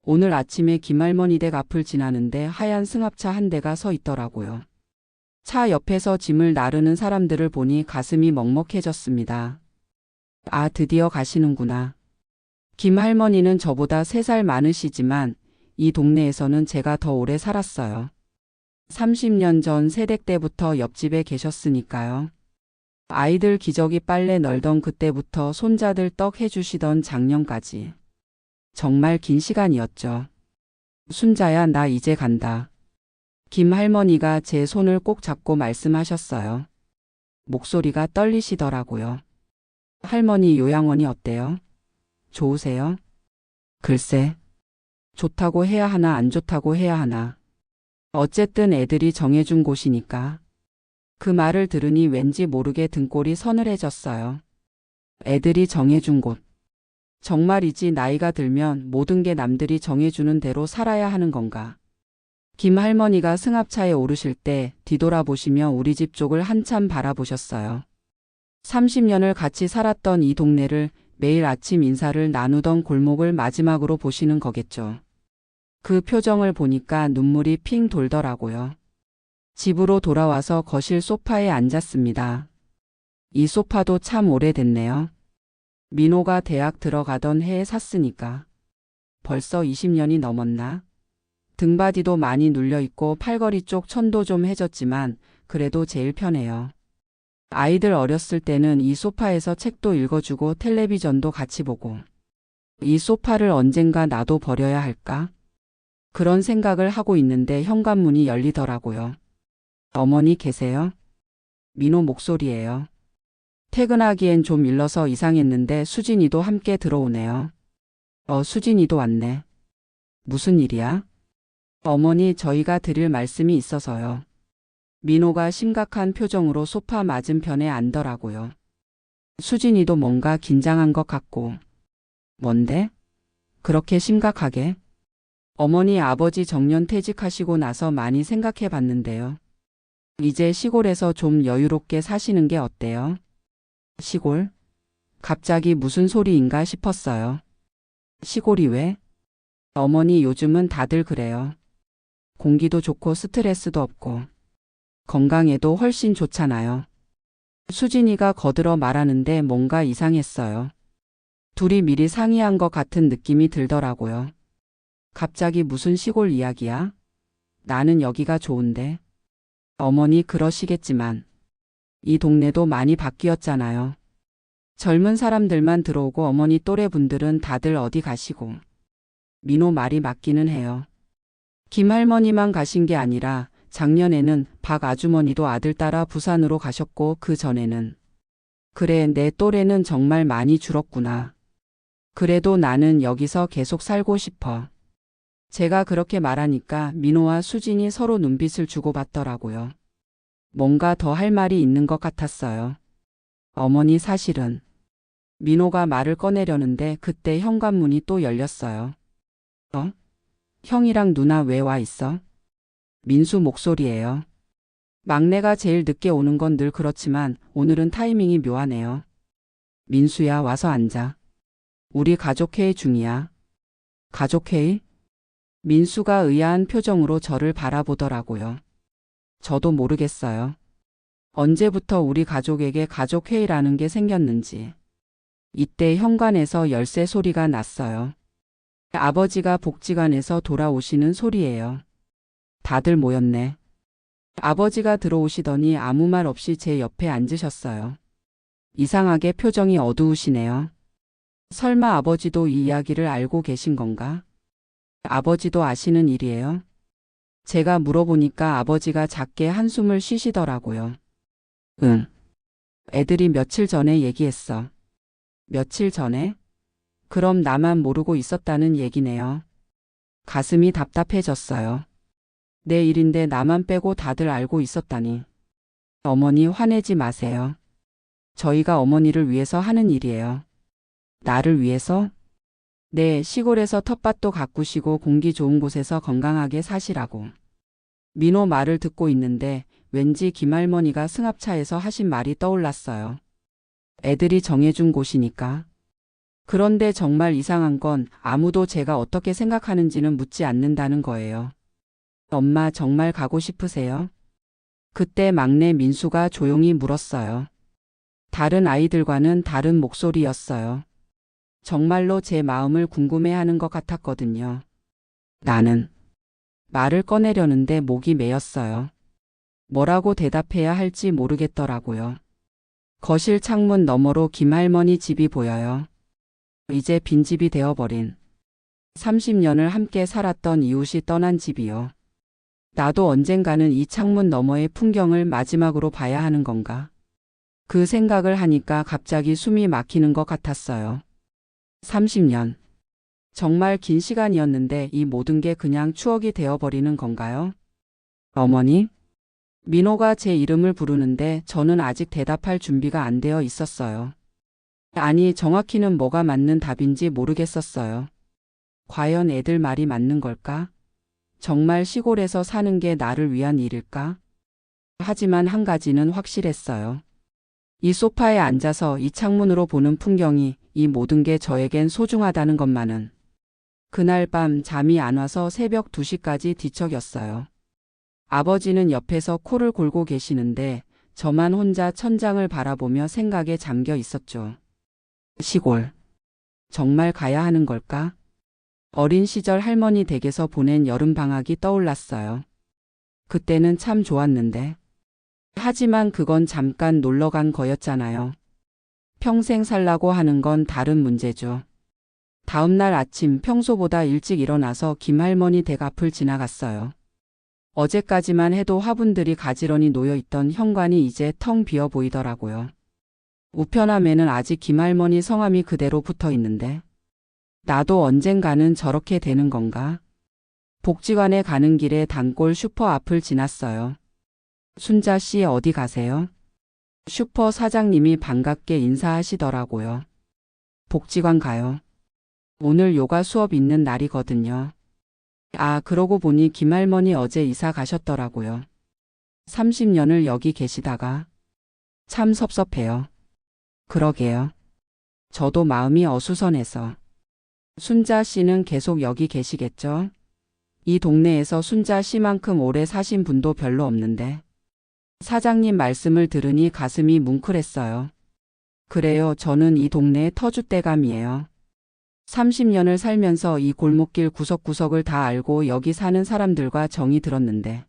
오늘 아침에 김할머니 댁 앞을 지나는데 하얀 승합차 한 대가 서 있더라고요. 차 옆에서 짐을 나르는 사람들을 보니 가슴이 먹먹해졌습니다. 아, 드디어 가시는구나. 김할머니는 저보다 3살 많으시지만 이 동네에서는 제가 더 오래 살았어요. 30년 전 새댁 때부터 옆집에 계셨으니까요. 아이들 기저귀 빨래 널던 그때부터 손자들 떡 해주시던 작년까지. 정말 긴 시간이었죠. 순자야, 나 이제 간다. 김할머니가 제 손을 꼭 잡고 말씀하셨어요. 목소리가 떨리시더라고요. 할머니, 요양원이 어때요? 좋으세요? 글쎄, 좋다고 해야 하나 안 좋다고 해야 하나. 어쨌든 애들이 정해준 곳이니까. 그 말을 들으니 왠지 모르게 등골이 서늘해졌어요. 애들이 정해준 곳. 정말이지 나이가 들면 모든 게 남들이 정해주는 대로 살아야 하는 건가. 김할머니가 승합차에 오르실 때 뒤돌아보시며 우리 집 쪽을 한참 바라보셨어요. 30년을 같이 살았던 이 동네를 매일 아침 인사를 나누던 골목을 마지막으로 보시는 거겠죠. 그 표정을 보니까 눈물이 핑 돌더라고요. 집으로 돌아와서 거실 소파에 앉았습니다. 이 소파도 참 오래됐네요. 민호가 대학 들어가던 해에 샀으니까. 벌써 20년이 넘었나? 등받이도 많이 눌려있고 팔걸이 쪽 천도 좀 해졌지만 그래도 제일 편해요. 아이들 어렸을 때는 이 소파에서 책도 읽어주고 텔레비전도 같이 보고. 이 소파를 언젠가 나도 버려야 할까? 그런 생각을 하고 있는데 현관문이 열리더라고요. 어머니 계세요? 민호 목소리예요. 퇴근하기엔 좀 일러서 이상했는데 수진이도 함께 들어오네요. 수진이도 왔네. 무슨 일이야? 어머니, 저희가 드릴 말씀이 있어서요. 민호가 심각한 표정으로 소파 맞은편에 앉더라고요. 수진이도 뭔가 긴장한 것 같고. 뭔데? 그렇게 심각하게? 어머니, 아버지 정년 퇴직하시고 나서 많이 생각해 봤는데요. 이제 시골에서 좀 여유롭게 사시는 게 어때요? 시골? 갑자기 무슨 소리인가 싶었어요. 시골이 왜? 어머니, 요즘은 다들 그래요. 공기도 좋고 스트레스도 없고 건강에도 훨씬 좋잖아요. 수진이가 거들어 말하는데 뭔가 이상했어요. 둘이 미리 상의한 것 같은 느낌이 들더라고요. 갑자기 무슨 시골 이야기야? 나는 여기가 좋은데. 어머니, 그러시겠지만 이 동네도 많이 바뀌었잖아요. 젊은 사람들만 들어오고 어머니 또래 분들은 다들 어디 가시고. 민호 말이 맞기는 해요. 김할머니만 가신 게 아니라 작년에는 박 아주머니도 아들 따라 부산으로 가셨고 그 전에는. 그래, 내 또래는 정말 많이 줄었구나. 그래도 나는 여기서 계속 살고 싶어. 제가 그렇게 말하니까 민호와 수진이 서로 눈빛을 주고받더라고요. 뭔가 더 할 말이 있는 것 같았어요. 어머니, 사실은. 민호가 말을 꺼내려는데 그때 현관문이 또 열렸어요. 형이랑 누나 왜 와 있어? 민수 목소리예요. 막내가 제일 늦게 오는 건 늘 그렇지만 오늘은 타이밍이 묘하네요. 민수야, 와서 앉아. 우리 가족회의 중이야. 가족회의? 민수가 의아한 표정으로 저를 바라보더라고요. 저도 모르겠어요. 언제부터 우리 가족에게 가족회의라는 게 생겼는지. 이때 현관에서 열쇠 소리가 났어요. 아버지가 복지관에서 돌아오시는 소리예요. 다들 모였네. 아버지가 들어오시더니 아무 말 없이 제 옆에 앉으셨어요. 이상하게 표정이 어두우시네요. 설마 아버지도 이 이야기를 알고 계신 건가? 아버지도 아시는 일이에요? 제가 물어보니까 아버지가 작게 한숨을 쉬시더라고요. 응. 애들이 며칠 전에 얘기했어. 며칠 전에? 그럼 나만 모르고 있었다는 얘기네요. 가슴이 답답해졌어요. 내 일인데 나만 빼고 다들 알고 있었다니. 어머니, 화내지 마세요. 저희가 어머니를 위해서 하는 일이에요. 나를 위해서? 네, 시골에서 텃밭도 가꾸시고 공기 좋은 곳에서 건강하게 사시라고. 민호 말을 듣고 있는데 왠지 김할머니가 승합차에서 하신 말이 떠올랐어요. 애들이 정해준 곳이니까. 그런데 정말 이상한 건 아무도 제가 어떻게 생각하는지는 묻지 않는다는 거예요. 엄마 정말 가고 싶으세요? 그때 막내 민수가 조용히 물었어요. 다른 아이들과는 다른 목소리였어요. 정말로 제 마음을 궁금해하는 것 같았거든요. 나는 말을 꺼내려는데 목이 메였어요. 뭐라고 대답해야 할지 모르겠더라고요. 거실 창문 너머로 김할머니 집이 보여요. 이제 빈집이 되어버린 30년을 함께 살았던 이웃이 떠난 집이요. 나도 언젠가는 이 창문 너머의 풍경을 마지막으로 봐야 하는 건가? 그 생각을 하니까 갑자기 숨이 막히는 것 같았어요. 30년. 정말 긴 시간이었는데 이 모든 게 그냥 추억이 되어버리는 건가요? 어머니? 민호가 제 이름을 부르는데 저는 아직 대답할 준비가 안 되어 있었어요. 아니, 정확히는 뭐가 맞는 답인지 모르겠었어요. 과연 애들 말이 맞는 걸까? 정말 시골에서 사는 게 나를 위한 일일까? 하지만 한 가지는 확실했어요. 이 소파에 앉아서 이 창문으로 보는 풍경이 이 모든 게 저에겐 소중하다는 것만은. 그날 밤 잠이 안 와서 새벽 2시까지 뒤척였어요. 아버지는 옆에서 코를 골고 계시는데 저만 혼자 천장을 바라보며 생각에 잠겨 있었죠. 시골. 정말 가야 하는 걸까? 어린 시절 할머니 댁에서 보낸 여름방학이 떠올랐어요. 그때는 참 좋았는데. 하지만 그건 잠깐 놀러 간 거였잖아요. 평생 살라고 하는 건 다른 문제죠. 다음날 아침 평소보다 일찍 일어나서 김할머니 댁 앞을 지나갔어요. 어제까지만 해도 화분들이 가지런히 놓여있던 현관이 이제 텅 비어 보이더라고요. 우편함에는 아직 김할머니 성함이 그대로 붙어 있는데 나도 언젠가는 저렇게 되는 건가? 복지관에 가는 길에 단골 슈퍼 앞을 지났어요. 순자 씨 어디 가세요? 슈퍼 사장님이 반갑게 인사하시더라고요. 복지관 가요. 오늘 요가 수업 있는 날이거든요. 아, 그러고 보니 김할머니 어제 이사 가셨더라고요. 30년을 여기 계시다가. 참 섭섭해요. 그러게요. 저도 마음이 어수선해서. 순자 씨는 계속 여기 계시겠죠? 이 동네에서 순자 씨만큼 오래 사신 분도 별로 없는데. 사장님 말씀을 들으니 가슴이 뭉클했어요. 그래요, 저는 이 동네의 터줏대감이에요. 30년을 살면서 이 골목길 구석구석을 다 알고 여기 사는 사람들과 정이 들었는데.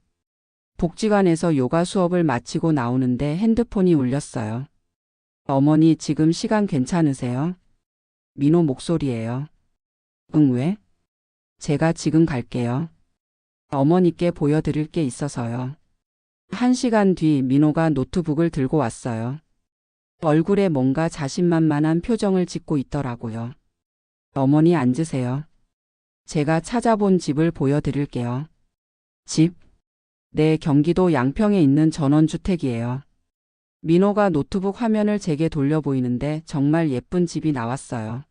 복지관에서 요가 수업을 마치고 나오는데 핸드폰이 울렸어요. 어머니 지금 시간 괜찮으세요? 민호 목소리예요. 응, 왜? 제가 지금 갈게요. 어머니께 보여드릴 게 있어서요. 1시간 뒤 민호가 노트북을 들고 왔어요. 얼굴에 뭔가 자신만만한 표정을 짓고 있더라고요. 어머니 앉으세요. 제가 찾아본 집을 보여드릴게요. 집? 네, 경기도 양평에 있는 전원주택이에요. 민호가 노트북 화면을 제게 돌려 보이는데 정말 예쁜 집이 나왔어요.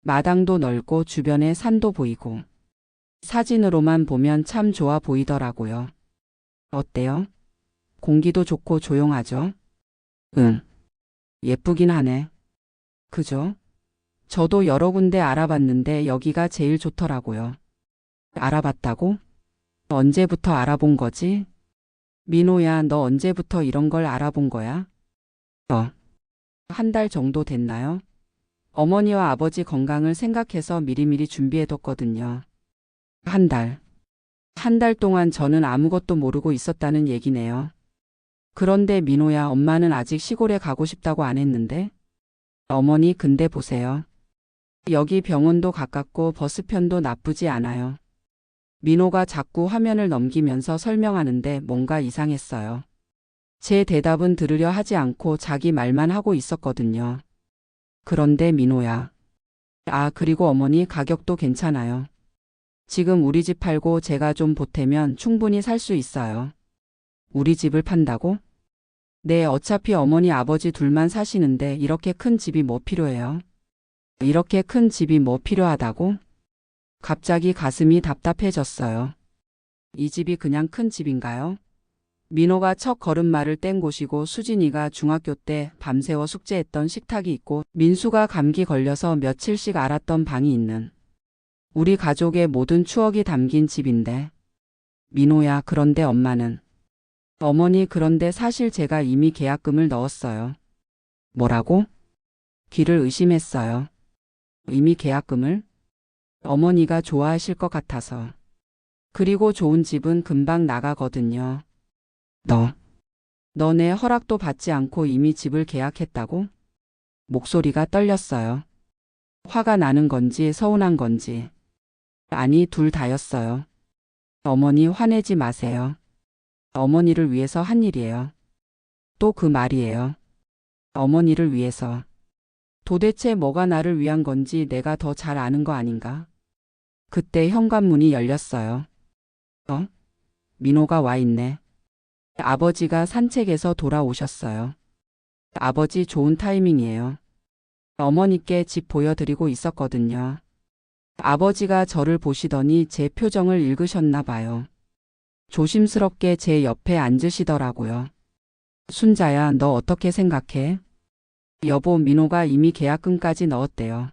마당도 넓고 주변에 산도 보이고. 사진으로만 보면 참 좋아 보이더라고요. 어때요? 공기도 좋고 조용하죠? 응. 예쁘긴 하네. 그죠? 저도 여러 군데 알아봤는데 여기가 제일 좋더라고요. 알아봤다고? 언제부터 알아본 거지? 민호야, 너 언제부터 이런 걸 알아본 거야? 한 달 정도 됐나요? 어머니와 아버지 건강을 생각해서 미리미리 준비해뒀거든요. 한 달. 한 달 동안 저는 아무것도 모르고 있었다는 얘기네요. 그런데 민호야, 엄마는 아직 시골에 가고 싶다고 안 했는데? 어머니, 근데 보세요. 여기 병원도 가깝고 버스편도 나쁘지 않아요. 민호가 자꾸 화면을 넘기면서 설명하는데 뭔가 이상했어요. 제 대답은 들으려 하지 않고 자기 말만 하고 있었거든요. 그런데 민호야. 아, 그리고 어머니, 가격도 괜찮아요. 지금 우리 집 팔고 제가 좀 보태면 충분히 살 수 있어요. 우리 집을 판다고? 네, 어차피 어머니 아버지 둘만 사시는데 이렇게 큰 집이 뭐 필요해요? 이렇게 큰 집이 뭐 필요하다고? 갑자기 가슴이 답답해졌어요. 이 집이 그냥 큰 집인가요? 민호가 첫 걸음마를 뗀 곳이고 수진이가 중학교 때 밤새워 숙제했던 식탁이 있고 민수가 감기 걸려서 며칠씩 앓았던 방이 있는 우리 가족의 모든 추억이 담긴 집인데 민호야 그런데 엄마는 어머니 그런데 사실 제가 이미 계약금을 넣었어요. 뭐라고? 귀를 의심했어요. 이미 계약금을? 어머니가 좋아하실 것 같아서. 그리고 좋은 집은 금방 나가거든요. 너 내 허락도 받지 않고 이미 집을 계약했다고? 목소리가 떨렸어요. 화가 나는 건지 서운한 건지. 아니 둘 다였어요. 어머니 화내지 마세요. 어머니를 위해서 한 일이에요. 또 그 말이에요. 어머니를 위해서. 도대체 뭐가 나를 위한 건지 내가 더 잘 아는 거 아닌가? 그때 현관문이 열렸어요. 민호가 와 있네. 아버지가 산책에서 돌아오셨어요. 아버지 좋은 타이밍이에요. 어머니께 집 보여드리고 있었거든요. 아버지가 저를 보시더니 제 표정을 읽으셨나 봐요. 조심스럽게 제 옆에 앉으시더라고요. 순자야, 너 어떻게 생각해? 여보, 민호가 이미 계약금까지 넣었대요.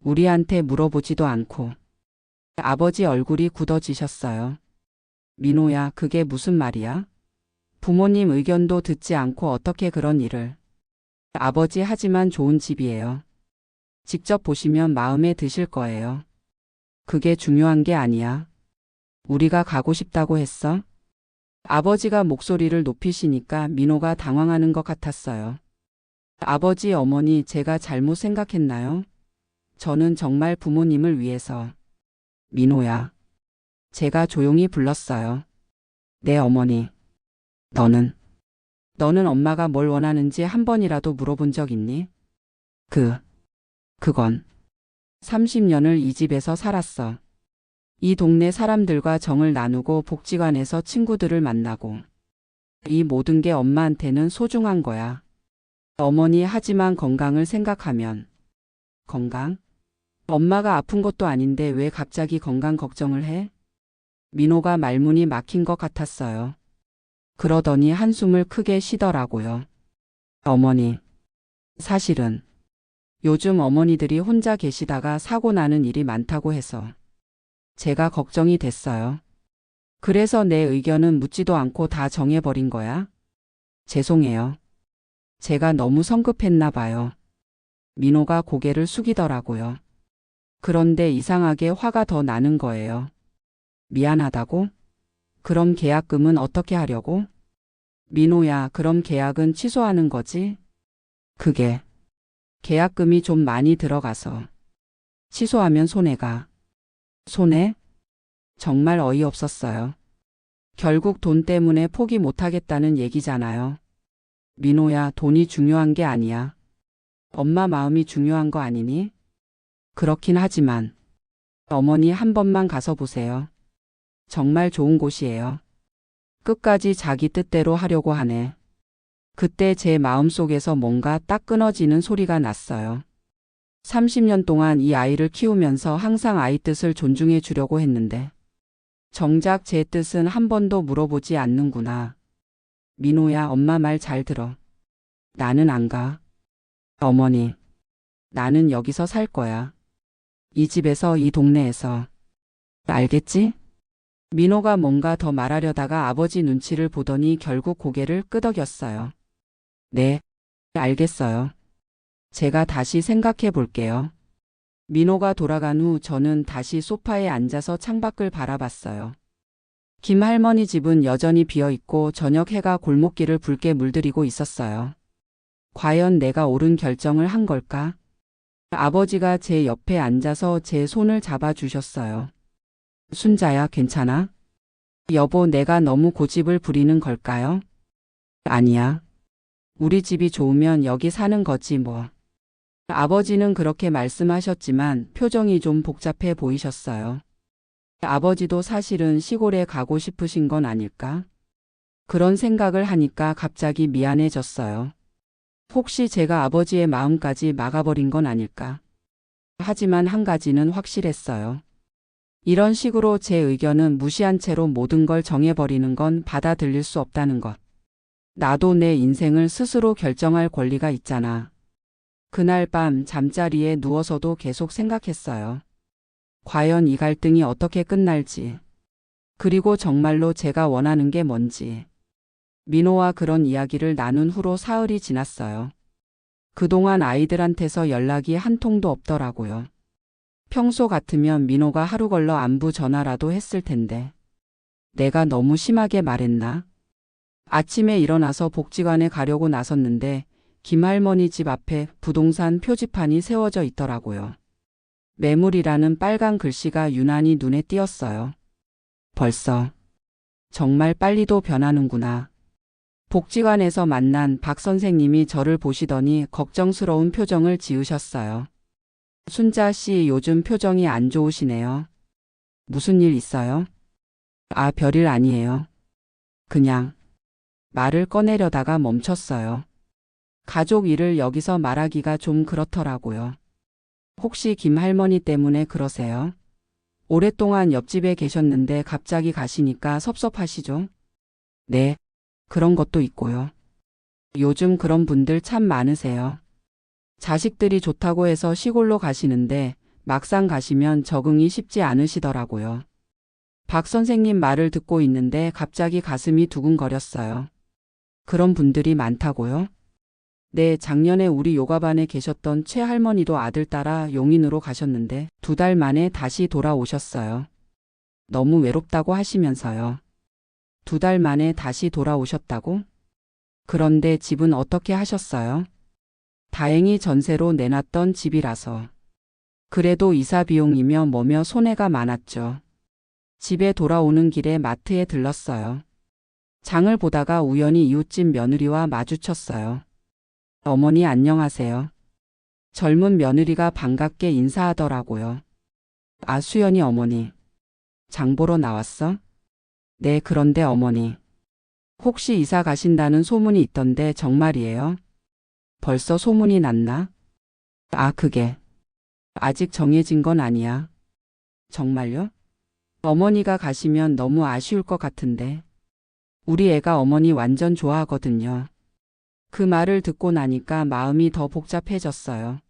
우리한테 물어보지도 않고. 아버지 얼굴이 굳어지셨어요. 민호야, 그게 무슨 말이야? 부모님 의견도 듣지 않고 어떻게 그런 일을. 아버지 하지만 좋은 집이에요. 직접 보시면 마음에 드실 거예요. 그게 중요한 게 아니야. 우리가 가고 싶다고 했어? 아버지가 목소리를 높이시니까 민호가 당황하는 것 같았어요. 아버지, 어머니, 제가 잘못 생각했나요? 저는 정말 부모님을 위해서. 민호야. 제가 조용히 불렀어요. 네, 어머니. 너는 엄마가 뭘 원하는지 한 번이라도 물어본 적 있니? 그건 30년을 이 집에서 살았어. 이 동네 사람들과 정을 나누고 복지관에서 친구들을 만나고. 이 모든 게 엄마한테는 소중한 거야. 어머니, 하지만 건강을 생각하면. 건강? 엄마가 아픈 것도 아닌데 왜 갑자기 건강 걱정을 해? 민호가 말문이 막힌 것 같았어요. 그러더니 한숨을 크게 쉬더라고요. 어머니, 사실은 요즘 어머니들이 혼자 계시다가 사고 나는 일이 많다고 해서 제가 걱정이 됐어요. 그래서 내 의견은 묻지도 않고 다 정해버린 거야. 죄송해요. 제가 너무 성급했나 봐요. 민호가 고개를 숙이더라고요. 그런데 이상하게 화가 더 나는 거예요. 미안하다고? 그럼 계약금은 어떻게 하려고? 민호야, 그럼 계약은 취소하는 거지? 그게 계약금이 좀 많이 들어가서 취소하면 손해가. 손해? 정말 어이없었어요. 결국 돈 때문에 포기 못하겠다는 얘기잖아요. 민호야, 돈이 중요한 게 아니야. 엄마 마음이 중요한 거 아니니? 그렇긴 하지만 어머니 한 번만 가서 보세요. 정말 좋은 곳이에요. 끝까지 자기 뜻대로 하려고 하네. 그때 제 마음속에서 뭔가 딱 끊어지는 소리가 났어요. 30년 동안 이 아이를 키우면서 항상 아이 뜻을 존중해 주려고 했는데 정작 제 뜻은 한 번도 물어보지 않는구나. 민호야, 엄마 말 잘 들어. 나는 안 가. 어머니, 나는 여기서 살 거야. 이 집에서, 이 동네에서. 알겠지? 민호가 뭔가 더 말하려다가 아버지 눈치를 보더니 결국 고개를 끄덕였어요. 네, 알겠어요. 제가 다시 생각해 볼게요. 민호가 돌아간 후 저는 다시 소파에 앉아서 창밖을 바라봤어요. 김할머니 집은 여전히 비어있고 저녁 해가 골목길을 붉게 물들이고 있었어요. 과연 내가 옳은 결정을 한 걸까? 아버지가 제 옆에 앉아서 제 손을 잡아주셨어요. 순자야, 괜찮아? 여보, 내가 너무 고집을 부리는 걸까요? 아니야. 우리 집이 좋으면 여기 사는 거지 뭐. 아버지는 그렇게 말씀하셨지만 표정이 좀 복잡해 보이셨어요. 아버지도 사실은 시골에 가고 싶으신 건 아닐까? 그런 생각을 하니까 갑자기 미안해졌어요. 혹시 제가 아버지의 마음까지 막아버린 건 아닐까? 하지만 한 가지는 확실했어요. 이런 식으로 제 의견은 무시한 채로 모든 걸 정해버리는 건 받아들일 수 없다는 것. 나도 내 인생을 스스로 결정할 권리가 있잖아. 그날 밤 잠자리에 누워서도 계속 생각했어요. 과연 이 갈등이 어떻게 끝날지. 그리고 정말로 제가 원하는 게 뭔지. 민호와 그런 이야기를 나눈 후로 사흘이 지났어요. 그동안 아이들한테서 연락이 한 통도 없더라고요. 평소 같으면 민호가 하루 걸러 안부 전화라도 했을 텐데. 내가 너무 심하게 말했나? 아침에 일어나서 복지관에 가려고 나섰는데 김할머니 집 앞에 부동산 표지판이 세워져 있더라고요. 매물이라는 빨간 글씨가 유난히 눈에 띄었어요. 벌써 정말 빨리도 변하는구나. 복지관에서 만난 박 선생님이 저를 보시더니 걱정스러운 표정을 지으셨어요. 순자 씨 요즘 표정이 안 좋으시네요. 무슨 일 있어요? 아, 별일 아니에요. 그냥 말을 꺼내려다가 멈췄어요. 가족 일을 여기서 말하기가 좀 그렇더라고요. 혹시 김 할머니 때문에 그러세요? 오랫동안 옆집에 계셨는데 갑자기 가시니까 섭섭하시죠? 네, 그런 것도 있고요. 요즘 그런 분들 참 많으세요. 자식들이 좋다고 해서 시골로 가시는데 막상 가시면 적응이 쉽지 않으시더라고요. 박 선생님 말을 듣고 있는데 갑자기 가슴이 두근거렸어요. 그런 분들이 많다고요? 네, 작년에 우리 요가반에 계셨던 최 할머니도 아들 따라 용인으로 가셨는데 2달 만에 다시 돌아오셨어요. 너무 외롭다고 하시면서요. 2달 만에 다시 돌아오셨다고? 그런데 집은 어떻게 하셨어요? 다행히 전세로 내놨던 집이라서. 그래도 이사 비용이며 뭐며 손해가 많았죠. 집에 돌아오는 길에 마트에 들렀어요. 장을 보다가 우연히 이웃집 며느리와 마주쳤어요. 어머니 안녕하세요. 젊은 며느리가 반갑게 인사하더라고요. 아, 수연이 어머니. 장 보러 나왔어? 네, 그런데 어머니. 혹시 이사 가신다는 소문이 있던데 정말이에요? 벌써 소문이 났나? 아, 그게 아직 정해진 건 아니야. 정말요? 어머니가 가시면 너무 아쉬울 것 같은데. 우리 애가 어머니 완전 좋아하거든요. 그 말을 듣고 나니까 마음이 더 복잡해졌어요.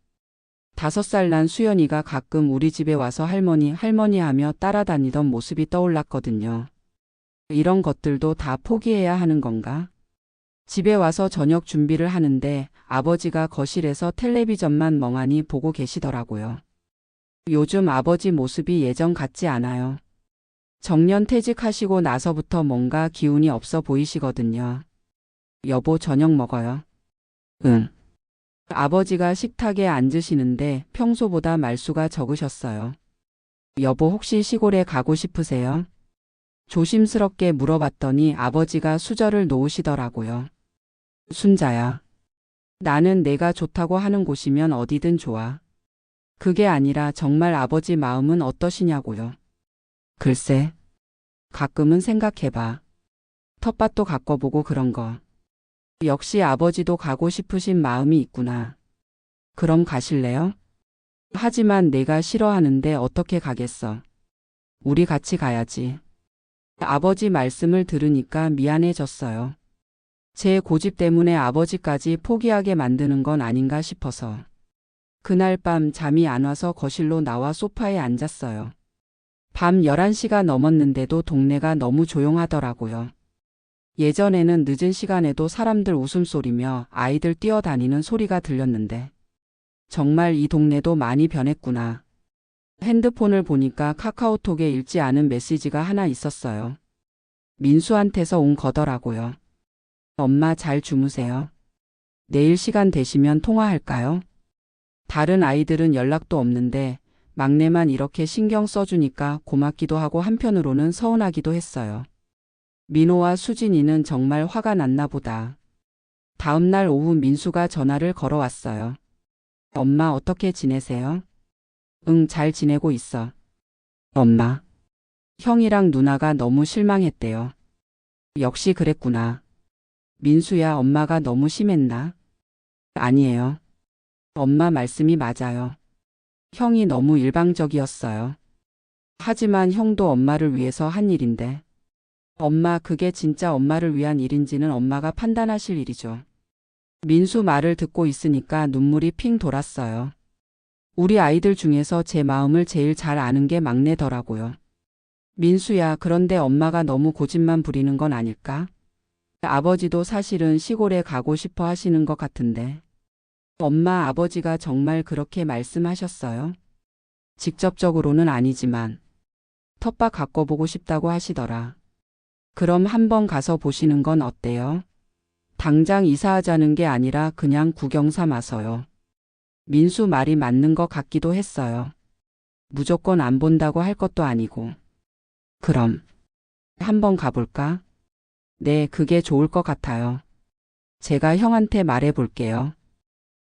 5살 난 수연이가 가끔 우리 집에 와서 할머니, 할머니 하며 따라다니던 모습이 떠올랐거든요. 이런 것들도 다 포기해야 하는 건가? 집에 와서 저녁 준비를 하는데 아버지가 거실에서 텔레비전만 멍하니 보고 계시더라고요. 요즘 아버지 모습이 예전 같지 않아요. 정년 퇴직하시고 나서부터 뭔가 기운이 없어 보이시거든요. 여보, 저녁 먹어요. 응. 아버지가 식탁에 앉으시는데 평소보다 말수가 적으셨어요. 여보, 혹시 시골에 가고 싶으세요? 조심스럽게 물어봤더니 아버지가 수저를 놓으시더라고요. 순자야. 나는 내가 좋다고 하는 곳이면 어디든 좋아. 그게 아니라 정말 아버지 마음은 어떠시냐고요. 글쎄, 가끔은 생각해봐. 텃밭도 가꿔보고 그런 거. 역시 아버지도 가고 싶으신 마음이 있구나. 그럼 가실래요? 하지만 내가 싫어하는데 어떻게 가겠어. 우리 같이 가야지. 아버지 말씀을 들으니까 미안해졌어요. 제 고집 때문에 아버지까지 포기하게 만드는 건 아닌가 싶어서. 그날 밤 잠이 안 와서 거실로 나와 소파에 앉았어요. 밤 11시가 넘었는데도 동네가 너무 조용하더라고요. 예전에는 늦은 시간에도 사람들 웃음소리며 아이들 뛰어다니는 소리가 들렸는데 정말 이 동네도 많이 변했구나. 핸드폰을 보니까 카카오톡에 읽지 않은 메시지가 하나 있었어요. 민수한테서 온 거더라고요. 엄마 잘 주무세요. 내일 시간 되시면 통화할까요? 다른 아이들은 연락도 없는데 막내만 이렇게 신경 써주니까 고맙기도 하고 한편으로는 서운하기도 했어요. 민호와 수진이는 정말 화가 났나 보다. 다음 날 오후 민수가 전화를 걸어왔어요. 엄마 어떻게 지내세요? 응, 잘 지내고 있어. 엄마. 형이랑 누나가 너무 실망했대요. 역시 그랬구나. 민수야, 엄마가 너무 심했나? 아니에요. 엄마 말씀이 맞아요. 형이 너무 일방적이었어요. 하지만 형도 엄마를 위해서 한 일인데. 엄마, 그게 진짜 엄마를 위한 일인지는 엄마가 판단하실 일이죠. 민수 말을 듣고 있으니까 눈물이 핑 돌았어요. 우리 아이들 중에서 제 마음을 제일 잘 아는 게 막내더라고요. 민수야, 그런데 엄마가 너무 고집만 부리는 건 아닐까? 아버지도 사실은 시골에 가고 싶어 하시는 것 같은데. 엄마, 아버지가 정말 그렇게 말씀하셨어요? 직접적으로는 아니지만 텃밭 가꿔보고 싶다고 하시더라. 그럼 한번 가서 보시는 건 어때요? 당장 이사하자는 게 아니라 그냥 구경 삼아서요. 민수 말이 맞는 것 같기도 했어요. 무조건 안 본다고 할 것도 아니고. 그럼 한번 가볼까? 네, 그게 좋을 것 같아요. 제가 형한테 말해 볼게요.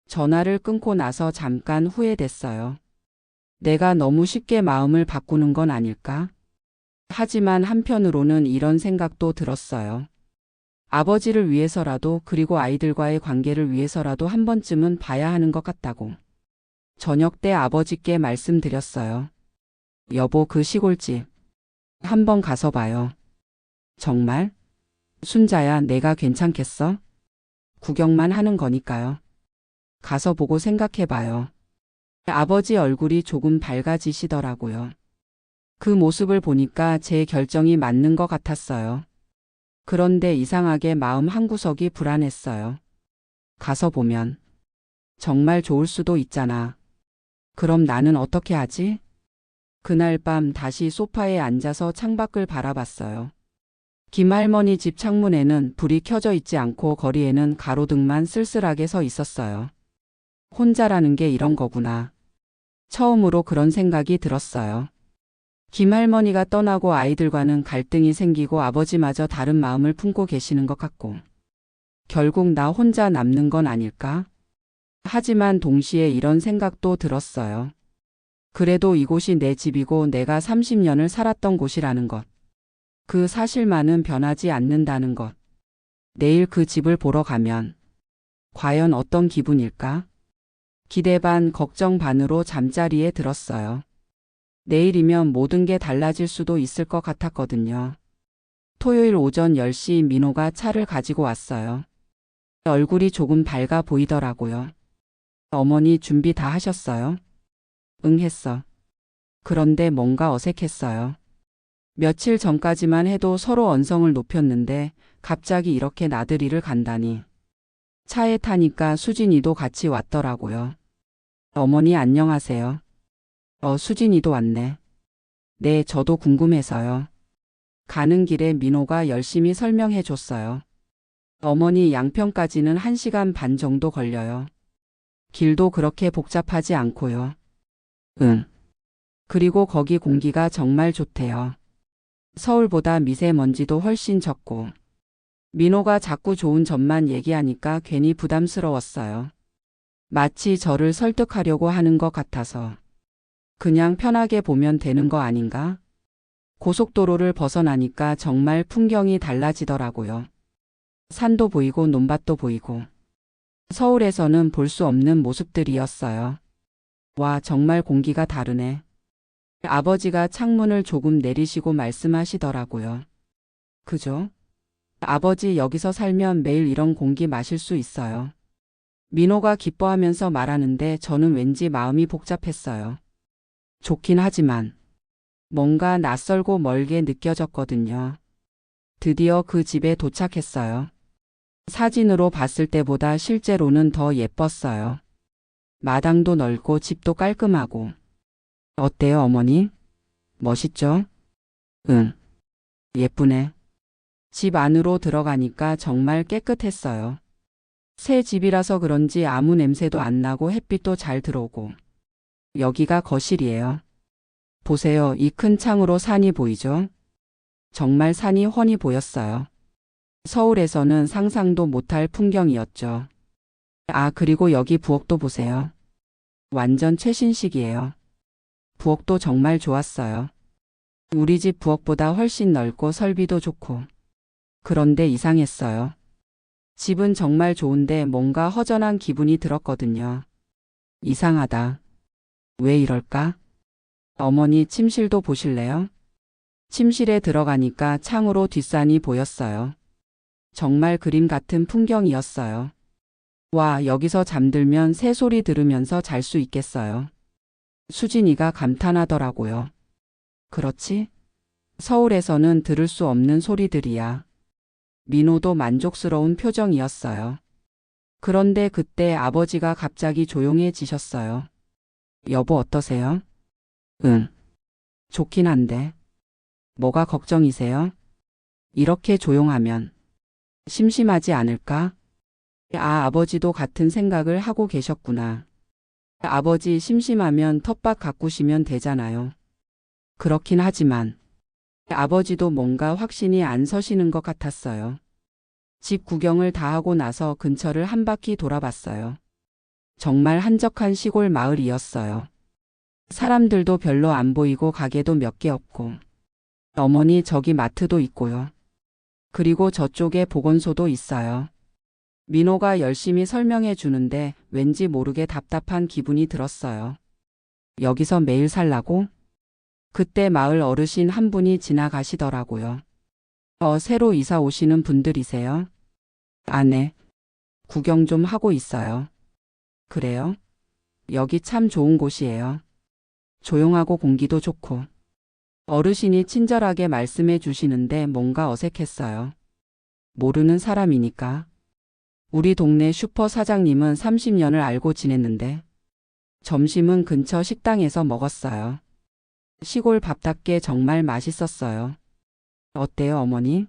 전화를 끊고 나서 잠깐 후회됐어요. 내가 너무 쉽게 마음을 바꾸는 건 아닐까? 하지만 한편으로는 이런 생각도 들었어요. 아버지를 위해서라도, 그리고 아이들과의 관계를 위해서라도 한 번쯤은 봐야 하는 것 같다고. 저녁 때 아버지께 말씀드렸어요. 여보, 그 시골집 한번 가서 봐요. 정말? 순자야, 내가 괜찮겠어? 구경만 하는 거니까요. 가서 보고 생각해봐요. 아버지 얼굴이 조금 밝아지시더라고요. 그 모습을 보니까 제 결정이 맞는 것 같았어요. 그런데 이상하게 마음 한구석이 불안했어요. 가서 보면 정말 좋을 수도 있잖아. 그럼 나는 어떻게 하지? 그날 밤 다시 소파에 앉아서 창밖을 바라봤어요. 김할머니 집 창문에는 불이 켜져 있지 않고 거리에는 가로등만 쓸쓸하게 서 있었어요. 혼자라는 게 이런 거구나. 처음으로 그런 생각이 들었어요. 김할머니가 떠나고 아이들과는 갈등이 생기고 아버지마저 다른 마음을 품고 계시는 것 같고. 결국 나 혼자 남는 건 아닐까? 하지만 동시에 이런 생각도 들었어요. 그래도 이곳이 내 집이고 내가 30년을 살았던 곳이라는 것. 그 사실만은 변하지 않는다는 것. 내일 그 집을 보러 가면 과연 어떤 기분일까? 기대 반 걱정 반으로 잠자리에 들었어요. 내일이면 모든 게 달라질 수도 있을 것 같았거든요. 토요일 오전 10시 민호가 차를 가지고 왔어요. 얼굴이 조금 밝아 보이더라고요. 어머니 준비 다 하셨어요? 응, 했어. 그런데 뭔가 어색했어요. 며칠 전까지만 해도 서로 언성을 높였는데 갑자기 이렇게 나들이를 간다니. 차에 타니까 수진이도 같이 왔더라고요. 어머니 안녕하세요. 수진이도 왔네. 네, 저도 궁금해서요. 가는 길에 민호가 열심히 설명해 줬어요. 어머니, 양평까지는 1시간 반 정도 걸려요. 길도 그렇게 복잡하지 않고요. 응. 그리고 거기 공기가 정말 좋대요. 서울보다 미세먼지도 훨씬 적고. 민호가 자꾸 좋은 점만 얘기하니까 괜히 부담스러웠어요. 마치 저를 설득하려고 하는 것 같아서. 그냥 편하게 보면 되는 거 아닌가? 고속도로를 벗어나니까 정말 풍경이 달라지더라고요. 산도 보이고 논밭도 보이고. 서울에서는 볼 수 없는 모습들이었어요. 와, 정말 공기가 다르네. 아버지가 창문을 조금 내리시고 말씀하시더라고요. 그죠? 아버지, 여기서 살면 매일 이런 공기 마실 수 있어요. 민호가 기뻐하면서 말하는데 저는 왠지 마음이 복잡했어요. 좋긴 하지만 뭔가 낯설고 멀게 느껴졌거든요. 드디어 그 집에 도착했어요. 사진으로 봤을 때보다 실제로는 더 예뻤어요. 마당도 넓고 집도 깔끔하고. 어때요, 어머니? 멋있죠? 응. 예쁘네. 집 안으로 들어가니까 정말 깨끗했어요. 새 집이라서 그런지 아무 냄새도 안 나고 햇빛도 잘 들어오고. 여기가 거실이에요. 보세요, 이 큰 창으로 산이 보이죠? 정말 산이 훤히 보였어요. 서울에서는 상상도 못할 풍경이었죠. 아, 그리고 여기 부엌도 보세요. 완전 최신식이에요. 부엌도 정말 좋았어요. 우리 집 부엌보다 훨씬 넓고 설비도 좋고. 그런데 이상했어요. 집은 정말 좋은데 뭔가 허전한 기분이 들었거든요. 이상하다. 왜 이럴까? 어머니 침실도 보실래요? 침실에 들어가니까 창으로 뒷산이 보였어요. 정말 그림 같은 풍경이었어요. 와, 여기서 잠들면 새소리 들으면서 잘 수 있겠어요. 수진이가 감탄하더라고요. 그렇지? 서울에서는 들을 수 없는 소리들이야. 민호도 만족스러운 표정이었어요. 그런데 그때 아버지가 갑자기 조용해지셨어요. 여보 어떠세요? 응. 좋긴 한데. 뭐가 걱정이세요? 이렇게 조용하면 심심하지 않을까? 아버지도 같은 생각을 하고 계셨구나. 아버지 심심하면 텃밭 가꾸시면 되잖아요. 그렇긴 하지만 아버지도 뭔가 확신이 안 서시는 것 같았어요. 집 구경을 다 하고 나서 근처를 한 바퀴 돌아봤어요. 정말 한적한 시골 마을이었어요. 사람들도 별로 안 보이고 가게도 몇 개 없고. 어머니 저기 마트도 있고요. 그리고 저쪽에 보건소도 있어요. 민호가 열심히 설명해 주는데 왠지 모르게 답답한 기분이 들었어요. 여기서 매일 살라고? 그때 마을 어르신 한 분이 지나가시더라고요. 새로 이사 오시는 분들이세요? 네. 구경 좀 하고 있어요. 그래요? 여기 참 좋은 곳이에요. 조용하고 공기도 좋고. 어르신이 친절하게 말씀해 주시는데 뭔가 어색했어요. 모르는 사람이니까. 우리 동네 슈퍼 사장님은 30년을 알고 지냈는데 점심은 근처 식당에서 먹었어요. 시골 밥답게 정말 맛있었어요. 어때요, 어머니?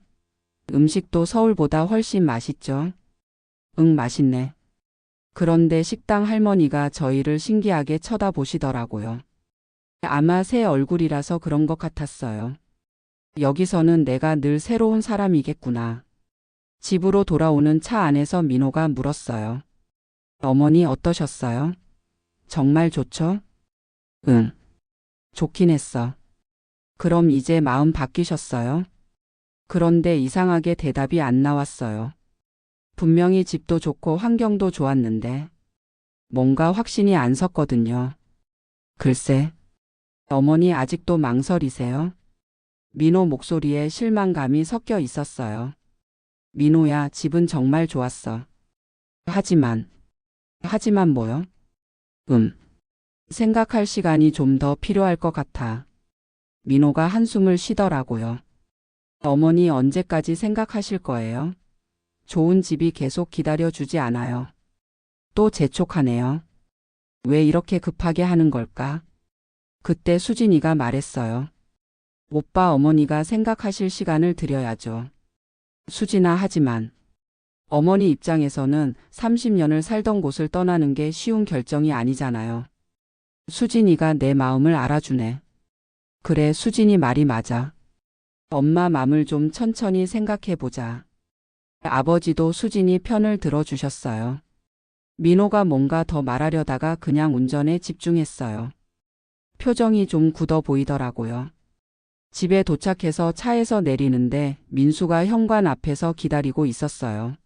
음식도 서울보다 훨씬 맛있죠? 응, 맛있네. 그런데 식당 할머니가 저희를 신기하게 쳐다보시더라고요. 아마 새 얼굴이라서 그런 것 같았어요. 여기서는 내가 늘 새로운 사람이겠구나. 집으로 돌아오는 차 안에서 민호가 물었어요. 어머니 어떠셨어요? 정말 좋죠? 응. 좋긴 했어. 그럼 이제 마음 바뀌셨어요? 그런데 이상하게 대답이 안 나왔어요. 분명히 집도 좋고 환경도 좋았는데 뭔가 확신이 안 섰거든요. 글쎄, 어머니 아직도 망설이세요? 민호 목소리에 실망감이 섞여 있었어요. 민호야, 집은 정말 좋았어. 하지만 뭐요? 생각할 시간이 좀 더 필요할 것 같아. 민호가 한숨을 쉬더라고요. 어머니 언제까지 생각하실 거예요? 좋은 집이 계속 기다려주지 않아요. 또 재촉하네요. 왜 이렇게 급하게 하는 걸까? 그때 수진이가 말했어요. 오빠 어머니가 생각하실 시간을 드려야죠. 수진아 하지만 어머니 입장에서는 30년을 살던 곳을 떠나는 게 쉬운 결정이 아니잖아요. 수진이가 내 마음을 알아주네. 그래 수진이 말이 맞아. 엄마 맘을 좀 천천히 생각해보자. 아버지도 수진이 편을 들어주셨어요. 민호가 뭔가 더 말하려다가 그냥 운전에 집중했어요. 표정이 좀 굳어 보이더라고요. 집에 도착해서 차에서 내리는데 민수가 현관 앞에서 기다리고 있었어요.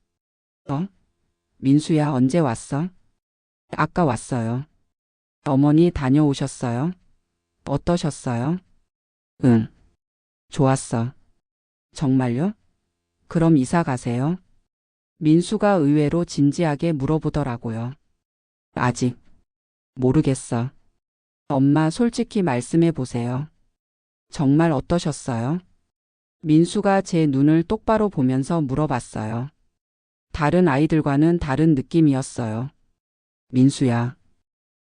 민수야 언제 왔어? 아까 왔어요. 어머니 다녀오셨어요? 어떠셨어요? 응. 좋았어. 정말요? 그럼 이사 가세요? 민수가 의외로 진지하게 물어보더라고요. 아직 모르겠어. 엄마 솔직히 말씀해 보세요. 정말 어떠셨어요? 민수가 제 눈을 똑바로 보면서 물어봤어요. 다른 아이들과는 다른 느낌이었어요. 민수야,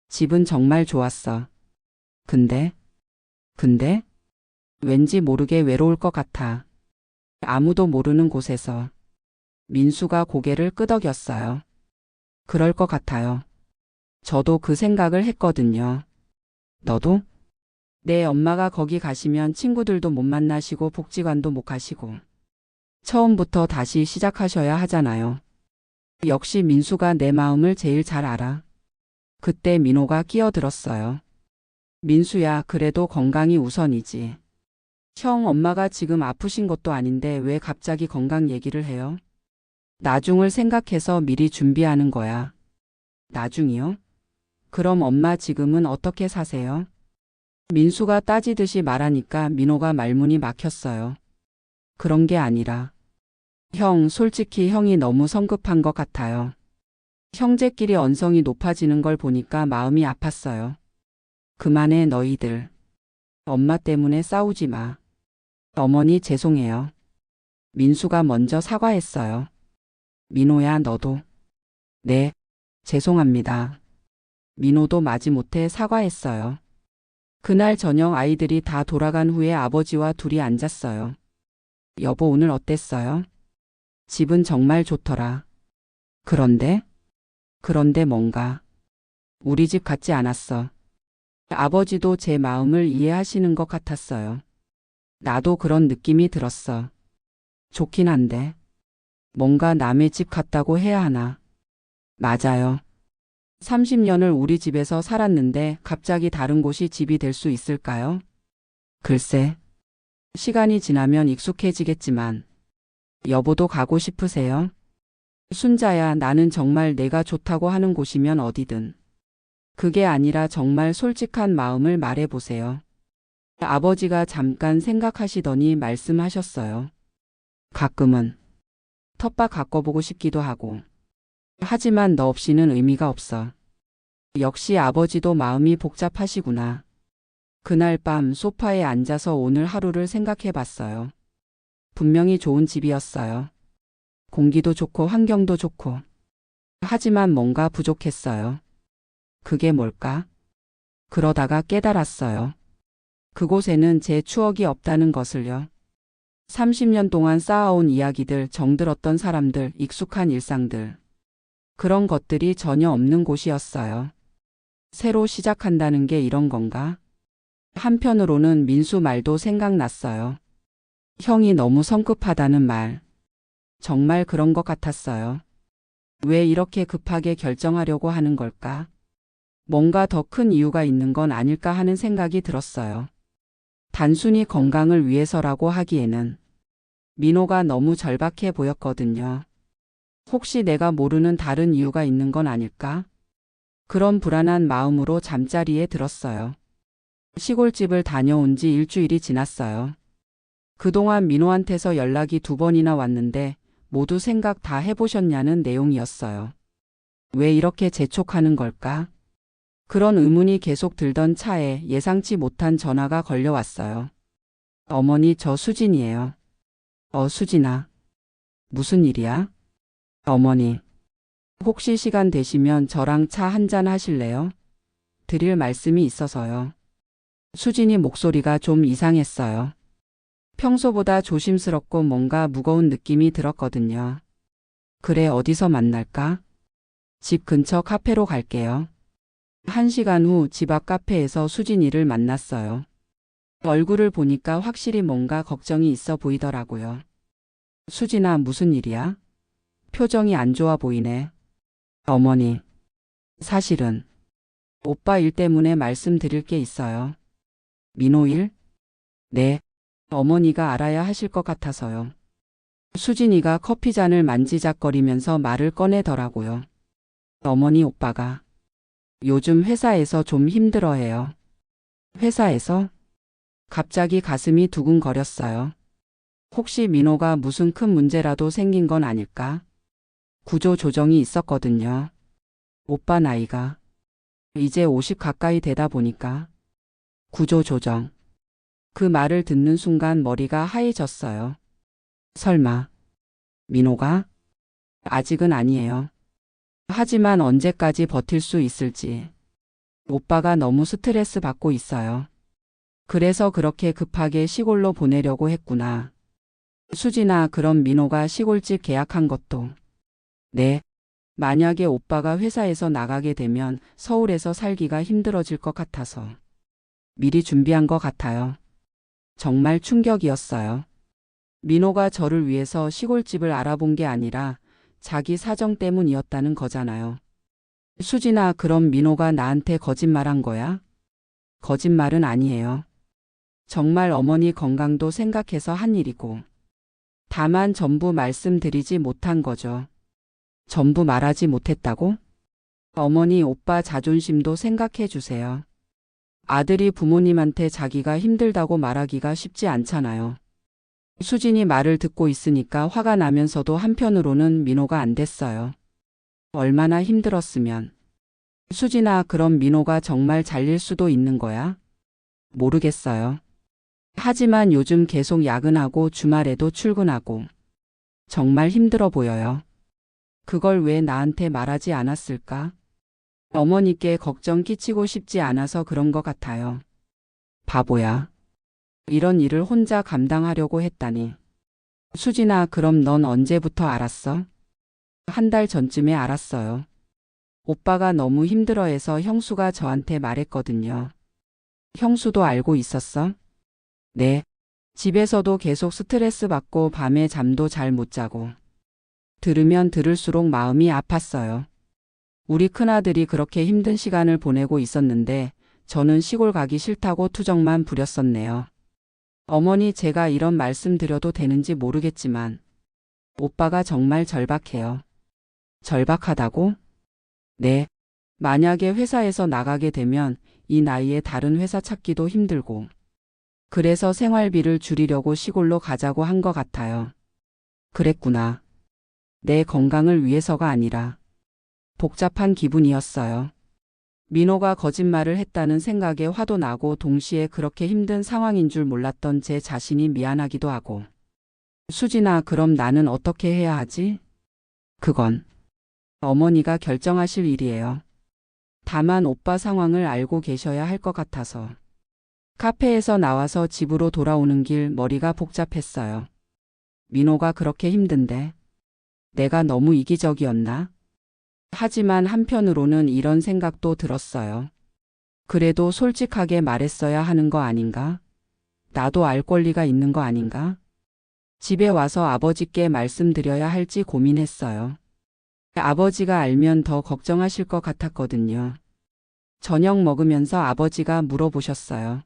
집은 정말 좋았어. 근데 왠지 모르게 외로울 것 같아. 아무도 모르는 곳에서. 민수가 고개를 끄덕였어요. 그럴 것 같아요. 저도 그 생각을 했거든요. 너도? 내 엄마가 거기 가시면 친구들도 못 만나시고 복지관도 못 가시고 처음부터 다시 시작하셔야 하잖아요. 역시 민수가 내 마음을 제일 잘 알아. 그때 민호가 끼어들었어요. 민수야, 그래도 건강이 우선이지. 형 엄마가 지금 아프신 것도 아닌데 왜 갑자기 건강 얘기를 해요? 나중을 생각해서 미리 준비하는 거야. 나중이요? 그럼 엄마 지금은 어떻게 사세요? 민수가 따지듯이 말하니까 민호가 말문이 막혔어요. 그런 게 아니라. 형, 솔직히 형이 너무 성급한 것 같아요. 형제끼리 언성이 높아지는 걸 보니까 마음이 아팠어요. 그만해 너희들. 엄마 때문에 싸우지 마. 어머니 죄송해요. 민수가 먼저 사과했어요. 민호야 너도. 네, 죄송합니다. 민호도 마지못해 사과했어요. 그날 저녁 아이들이 다 돌아간 후에 아버지와 둘이 앉았어요. 여보 오늘 어땠어요? 집은 정말 좋더라. 그런데 뭔가 우리 집 같지 않았어. 아버지도 제 마음을 이해하시는 것 같았어요. 나도 그런 느낌이 들었어. 좋긴 한데 뭔가 남의 집 같다고 해야 하나. 맞아요. 30년을 우리 집에서 살았는데 갑자기 다른 곳이 집이 될 수 있을까요? 글쎄, 시간이 지나면 익숙해지겠지만 여보도 가고 싶으세요? 순자야, 나는 정말 내가 좋다고 하는 곳이면 어디든. 그게 아니라 정말 솔직한 마음을 말해보세요. 아버지가 잠깐 생각하시더니 말씀하셨어요. 가끔은 텃밭 가꿔보고 싶기도 하고. 하지만 너 없이는 의미가 없어. 역시 아버지도 마음이 복잡하시구나. 그날 밤 소파에 앉아서 오늘 하루를 생각해 봤어요. 분명히 좋은 집이었어요. 공기도 좋고 환경도 좋고. 하지만 뭔가 부족했어요. 그게 뭘까? 그러다가 깨달았어요. 그곳에는 제 추억이 없다는 것을요. 30년 동안 쌓아온 이야기들, 정들었던 사람들, 익숙한 일상들. 그런 것들이 전혀 없는 곳이었어요. 새로 시작한다는 게 이런 건가? 한편으로는 민수 말도 생각났어요. 형이 너무 성급하다는 말. 정말 그런 것 같았어요. 왜 이렇게 급하게 결정하려고 하는 걸까? 뭔가 더 큰 이유가 있는 건 아닐까 하는 생각이 들었어요. 단순히 건강을 위해서라고 하기에는 민호가 너무 절박해 보였거든요. 혹시 내가 모르는 다른 이유가 있는 건 아닐까? 그런 불안한 마음으로 잠자리에 들었어요. 시골집을 다녀온 지 일주일이 지났어요. 그동안 민호한테서 연락이 2번이나 왔는데 모두 생각 다 해보셨냐는 내용이었어요. 왜 이렇게 재촉하는 걸까? 그런 의문이 계속 들던 차에 예상치 못한 전화가 걸려왔어요. 어머니, 저 수진이에요. 수진아. 무슨 일이야? 어머니, 혹시 시간 되시면 저랑 차 한잔 하실래요? 드릴 말씀이 있어서요. 수진이 목소리가 좀 이상했어요. 평소보다 조심스럽고 뭔가 무거운 느낌이 들었거든요. 그래, 어디서 만날까? 집 근처 카페로 갈게요. 1시간 후 집 앞 카페에서 수진이를 만났어요. 얼굴을 보니까 확실히 뭔가 걱정이 있어 보이더라고요. 수진아, 무슨 일이야? 표정이 안 좋아 보이네. 어머니, 사실은 오빠 일 때문에 말씀드릴 게 있어요. 민호 일? 네, 어머니가 알아야 하실 것 같아서요. 수진이가 커피잔을 만지작거리면서 말을 꺼내더라고요. 어머니, 오빠가 요즘 회사에서 좀 힘들어해요. 회사에서? 갑자기 가슴이 두근거렸어요. 혹시 민호가 무슨 큰 문제라도 생긴 건 아닐까? 구조 조정이 있었거든요. 오빠 나이가 이제 50 가까이 되다 보니까. 구조 조정. 그 말을 듣는 순간 머리가 하얘졌어요. 설마 민호가? 아직은 아니에요. 하지만 언제까지 버틸 수 있을지. 오빠가 너무 스트레스 받고 있어요. 그래서 그렇게 급하게 시골로 보내려고 했구나. 수진아, 그럼 민호가 시골집 계약한 것도. 네. 만약에 오빠가 회사에서 나가게 되면 서울에서 살기가 힘들어질 것 같아서 미리 준비한 것 같아요. 정말 충격이었어요. 민호가 저를 위해서 시골집을 알아본 게 아니라 자기 사정 때문이었다는 거잖아요. 수진아, 그럼 민호가 나한테 거짓말한 거야? 거짓말은 아니에요. 정말 어머니 건강도 생각해서 한 일이고. 다만 전부 말씀드리지 못한 거죠. 전부 말하지 못했다고? 어머니, 오빠 자존심도 생각해 주세요. 아들이 부모님한테 자기가 힘들다고 말하기가 쉽지 않잖아요. 수진이 말을 듣고 있으니까 화가 나면서도 한편으로는 민호가 안 됐어요. 얼마나 힘들었으면. 수진아, 그럼 민호가 정말 잘릴 수도 있는 거야? 모르겠어요. 하지만 요즘 계속 야근하고 주말에도 출근하고 정말 힘들어 보여요. 그걸 왜 나한테 말하지 않았을까? 어머니께 걱정 끼치고 싶지 않아서 그런 것 같아요. 바보야. 이런 일을 혼자 감당하려고 했다니. 수진아, 그럼 넌 언제부터 알았어? 한 달 전쯤에 알았어요. 오빠가 너무 힘들어해서 형수가 저한테 말했거든요. 형수도 알고 있었어? 네. 집에서도 계속 스트레스 받고 밤에 잠도 잘 못 자고. 들으면 들을수록 마음이 아팠어요. 우리 큰아들이 그렇게 힘든 시간을 보내고 있었는데 저는 시골 가기 싫다고 투정만 부렸었네요. 어머니, 제가 이런 말씀 드려도 되는지 모르겠지만 오빠가 정말 절박해요. 절박하다고? 네. 만약에 회사에서 나가게 되면 이 나이에 다른 회사 찾기도 힘들고 그래서 생활비를 줄이려고 시골로 가자고 한 것 같아요. 그랬구나. 내 건강을 위해서가 아니라 복잡한 기분이었어요. 민호가 거짓말을 했다는 생각에 화도 나고 동시에 그렇게 힘든 상황인 줄 몰랐던 제 자신이 미안하기도 하고. 수진아, 그럼 나는 어떻게 해야 하지? 그건 어머니가 결정하실 일이에요. 다만 오빠 상황을 알고 계셔야 할 것 같아서. 카페에서 나와서 집으로 돌아오는 길 머리가 복잡했어요. 민호가 그렇게 힘든데 내가 너무 이기적이었나? 하지만 한편으로는 이런 생각도 들었어요. 그래도 솔직하게 말했어야 하는 거 아닌가? 나도 알 권리가 있는 거 아닌가? 집에 와서 아버지께 말씀드려야 할지 고민했어요. 아버지가 알면 더 걱정하실 것 같았거든요. 저녁 먹으면서 아버지가 물어보셨어요.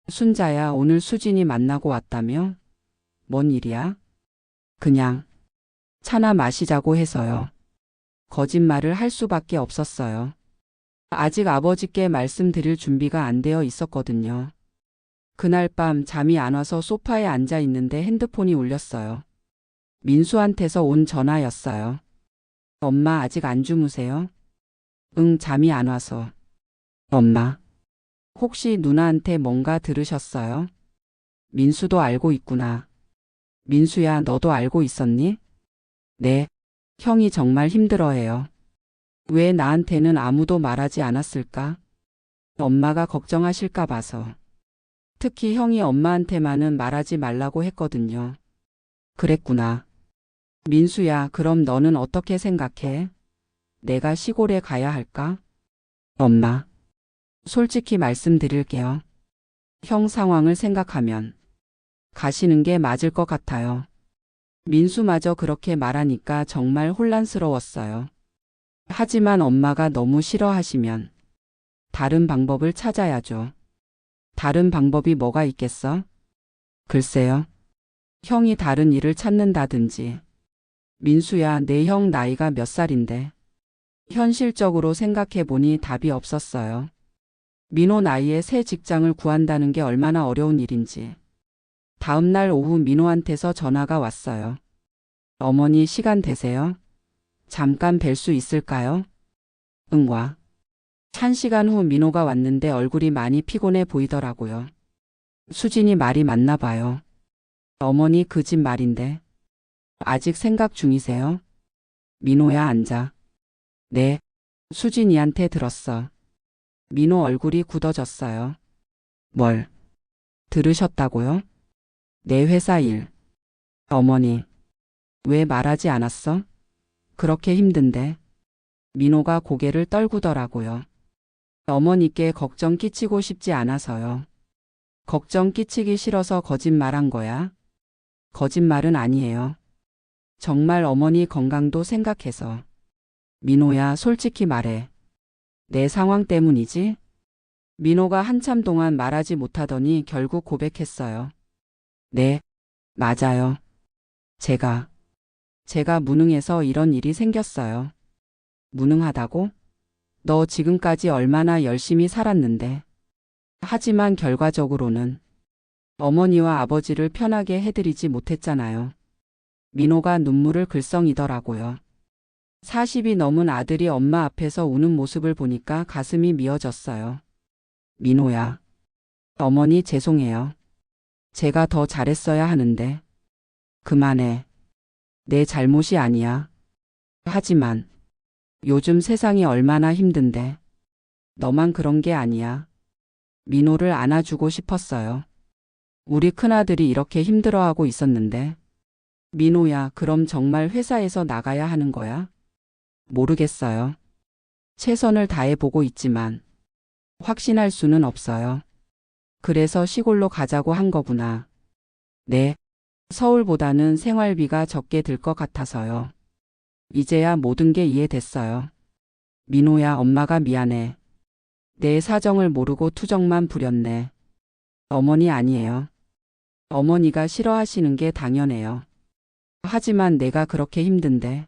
순자야, 오늘 수진이 만나고 왔다며? 뭔 일이야? 그냥 차나 마시자고 해서요. 거짓말을 할 수밖에 없었어요. 아직 아버지께 말씀드릴 준비가 안 되어 있었거든요. 그날 밤 잠이 안 와서 소파에 앉아 있는데 핸드폰이 울렸어요. 민수한테서 온 전화였어요. 엄마, 아직 안 주무세요? 응, 잠이 안 와서. 엄마, 혹시 누나한테 뭔가 들으셨어요? 민수도 알고 있구나. 민수야, 너도 알고 있었니? 네. 형이 정말 힘들어해요. 왜 나한테는 아무도 말하지 않았을까? 엄마가 걱정하실까 봐서. 특히 형이 엄마한테만은 말하지 말라고 했거든요. 그랬구나. 민수야, 그럼 너는 어떻게 생각해? 내가 시골에 가야 할까? 엄마, 솔직히 말씀드릴게요. 형 상황을 생각하면 가시는 게 맞을 것 같아요. 민수마저 그렇게 말하니까 정말 혼란스러웠어요. 하지만 엄마가 너무 싫어하시면 다른 방법을 찾아야죠. 다른 방법이 뭐가 있겠어? 글쎄요. 형이 다른 일을 찾는다든지. 민수야, 내 형 나이가 몇 살인데? 현실적으로 생각해보니 답이 없었어요. 민호 나이에 새 직장을 구한다는 게 얼마나 어려운 일인지. 다음 날 오후 민호한테서 전화가 왔어요. 어머니, 시간 되세요? 잠깐 뵐 수 있을까요? 응, 와. 1시간 후 민호가 왔는데 얼굴이 많이 피곤해 보이더라고요. 수진이 말이 맞나 봐요. 어머니, 그 집 말인데. 아직 생각 중이세요? 민호야, 앉아. 네. 수진이한테 들었어. 민호 얼굴이 굳어졌어요. 뭘? 들으셨다고요? 내 회사 일. 어머니, 왜 말하지 않았어? 그렇게 힘든데. 민호가 고개를 떨구더라고요. 어머니께 걱정 끼치고 싶지 않아서요. 걱정 끼치기 싫어서 거짓말한 거야? 거짓말은 아니에요. 정말 어머니 건강도 생각해서. 민호야, 솔직히 말해. 내 상황 때문이지? 민호가 한참 동안 말하지 못하더니 결국 고백했어요. 네, 맞아요. 제가 무능해서 이런 일이 생겼어요. 무능하다고? 너 지금까지 얼마나 열심히 살았는데. 하지만 결과적으로는 어머니와 아버지를 편하게 해드리지 못했잖아요. 민호가 눈물을 글썽이더라고요. 40이 넘은 아들이 엄마 앞에서 우는 모습을 보니까 가슴이 미어졌어요. 민호야. 어머니 죄송해요. 제가 더 잘했어야 하는데. 그만해. 내 잘못이 아니야. 하지만 요즘 세상이 얼마나 힘든데. 너만 그런 게 아니야. 민호를 안아주고 싶었어요. 우리 큰아들이 이렇게 힘들어하고 있었는데. 민호야, 그럼 정말 회사에서 나가야 하는 거야? 모르겠어요. 최선을 다해보고 있지만 확신할 수는 없어요. 그래서 시골로 가자고 한 거구나. 네. 서울보다는 생활비가 적게 들 것 같아서요. 이제야 모든 게 이해됐어요. 민호야, 엄마가 미안해. 내 사정을 모르고 투정만 부렸네. 어머니 아니에요. 어머니가 싫어하시는 게 당연해요. 하지만 내가 그렇게 힘든데.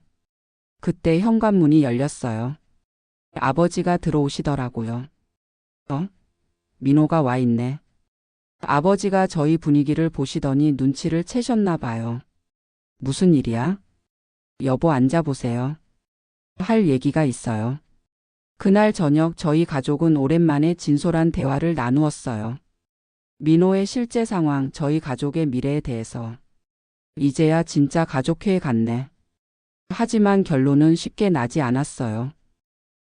그때 현관문이 열렸어요. 아버지가 들어오시더라고요. 민호가 와 있네. 아버지가 저희 분위기를 보시더니 눈치를 채셨나 봐요. 무슨 일이야? 여보, 앉아보세요. 할 얘기가 있어요. 그날 저녁 저희 가족은 오랜만에 진솔한 대화를 나누었어요. 민호의 실제 상황, 저희 가족의 미래에 대해서. 이제야 진짜 가족회에 갔네. 하지만 결론은 쉽게 나지 않았어요.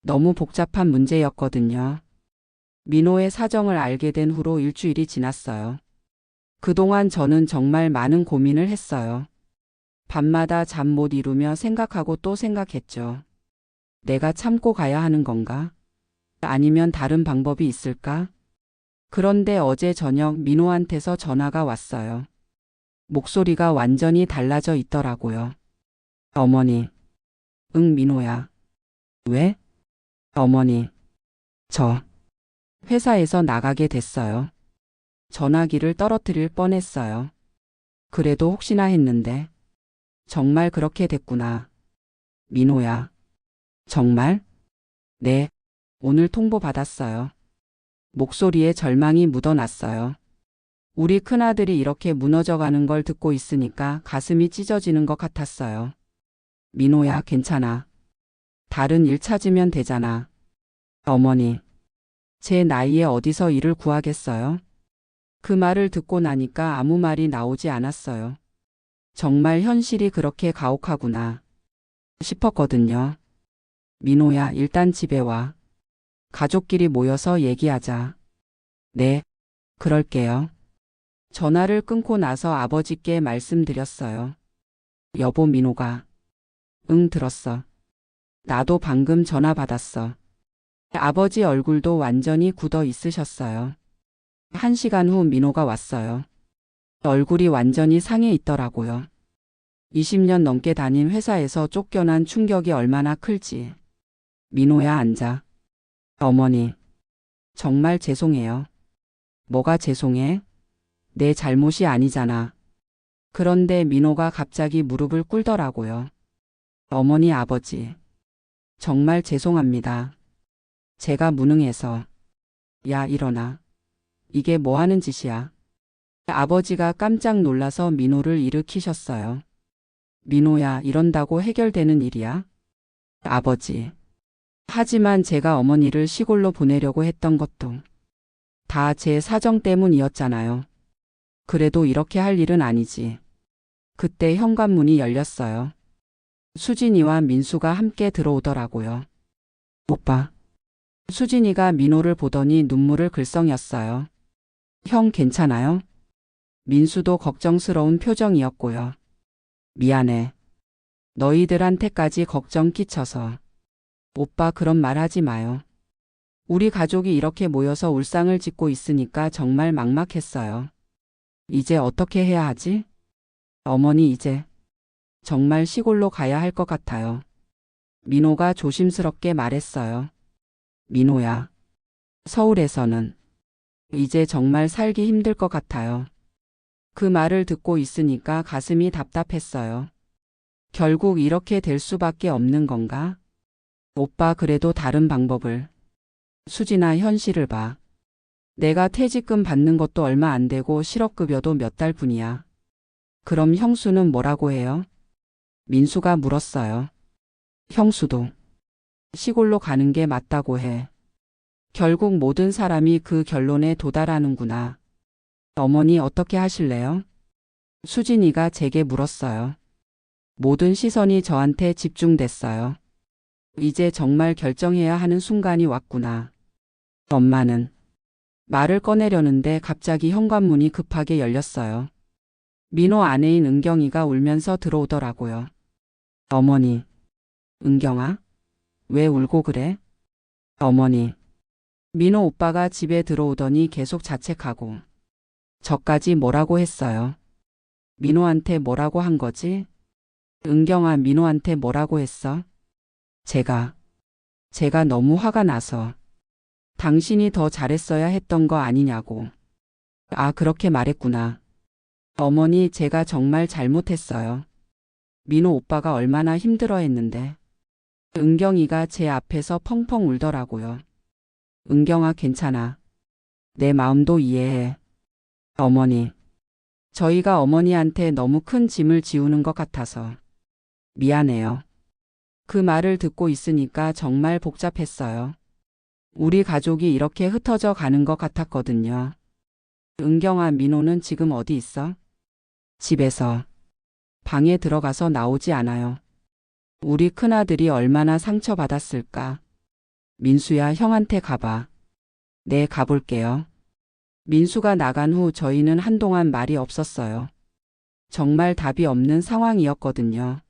너무 복잡한 문제였거든요. 민호의 사정을 알게 된 후로 일주일이 지났어요. 그동안 저는 정말 많은 고민을 했어요. 밤마다 잠 못 이루며 생각하고 또 생각했죠. 내가 참고 가야 하는 건가? 아니면 다른 방법이 있을까? 그런데 어제 저녁 민호한테서 전화가 왔어요. 목소리가 완전히 달라져 있더라고요. 어머니. 응, 민호야. 왜? 어머니. 저 회사에서 나가게 됐어요. 전화기를 떨어뜨릴 뻔했어요. 그래도 혹시나 했는데. 정말 그렇게 됐구나. 민호야. 정말? 네. 오늘 통보 받았어요. 목소리에 절망이 묻어났어요. 우리 큰아들이 이렇게 무너져가는 걸 듣고 있으니까 가슴이 찢어지는 것 같았어요. 민호야, 괜찮아. 다른 일 찾으면 되잖아. 어머니. 제 나이에 어디서 일을 구하겠어요? 그 말을 듣고 나니까 아무 말이 나오지 않았어요. 정말 현실이 그렇게 가혹하구나 싶었거든요. 민호야, 일단 집에 와. 가족끼리 모여서 얘기하자. 네, 그럴게요. 전화를 끊고 나서 아버지께 말씀드렸어요. 여보, 민호가. 응, 들었어. 나도 방금 전화 받았어. 아버지 얼굴도 완전히 굳어 있으셨어요. 1시간 후 민호가 왔어요. 얼굴이 완전히 상해 있더라고요. 20년 넘게 다닌 회사에서 쫓겨난 충격이 얼마나 클지. 민호야, 앉아. 어머니. 정말 죄송해요. 뭐가 죄송해? 내 잘못이 아니잖아. 그런데 민호가 갑자기 무릎을 꿇더라고요. 어머니, 아버지. 정말 죄송합니다. 제가 무능해서. 야, 일어나. 이게 뭐 하는 짓이야? 아버지가 깜짝 놀라서 민호를 일으키셨어요. 민호야, 이런다고 해결되는 일이야? 아버지. 하지만 제가 어머니를 시골로 보내려고 했던 것도 다 제 사정 때문이었잖아요. 그래도 이렇게 할 일은 아니지. 그때 현관문이 열렸어요. 수진이와 민수가 함께 들어오더라고요. 오빠. 수진이가 민호를 보더니 눈물을 글썽였어요. 형 괜찮아요? 민수도 걱정스러운 표정이었고요. 미안해. 너희들한테까지 걱정 끼쳐서. 오빠, 그런 말 하지 마요. 우리 가족이 이렇게 모여서 울상을 짓고 있으니까 정말 막막했어요. 이제 어떻게 해야 하지? 어머니, 이제 정말 시골로 가야 할 것 같아요. 민호가 조심스럽게 말했어요. 민호야. 서울에서는 이제 정말 살기 힘들 것 같아요. 그 말을 듣고 있으니까 가슴이 답답했어요. 결국 이렇게 될 수밖에 없는 건가? 오빠, 그래도 다른 방법을. 수진아, 현실을 봐. 내가 퇴직금 받는 것도 얼마 안 되고 실업급여도 몇 달 뿐이야. 그럼 형수는 뭐라고 해요? 민수가 물었어요. 형수도 시골로 가는 게 맞다고 해. 결국 모든 사람이 그 결론에 도달하는구나. 어머니 어떻게 하실래요? 수진이가 제게 물었어요. 모든 시선이 저한테 집중됐어요. 이제 정말 결정해야 하는 순간이 왔구나. 엄마는 말을 꺼내려는데 갑자기 현관문이 급하게 열렸어요. 민호 아내인 은경이가 울면서 들어오더라고요. 어머니. 은경아? 왜 울고 그래? 어머니. 민호 오빠가 집에 들어오더니 계속 자책하고 저까지 뭐라고 했어요. 민호한테 뭐라고 한 거지? 은경아, 민호한테 뭐라고 했어? 제가 너무 화가 나서 당신이 더 잘했어야 했던 거 아니냐고. 아, 그렇게 말했구나. 어머니, 제가 정말 잘못했어요. 민호 오빠가 얼마나 힘들어했는데. 은경이가 제 앞에서 펑펑 울더라고요. 은경아, 괜찮아. 내 마음도 이해해. 어머니. 저희가 어머니한테 너무 큰 짐을 지우는 것 같아서 미안해요. 그 말을 듣고 있으니까 정말 복잡했어요. 우리 가족이 이렇게 흩어져 가는 것 같았거든요. 은경아, 민호는 지금 어디 있어? 집에서. 방에 들어가서 나오지 않아요. 우리 큰아들이 얼마나 상처받았을까. 민수야, 형한테 가봐. 네, 가볼게요. 민수가 나간 후 저희는 한동안 말이 없었어요. 정말 답이 없는 상황이었거든요.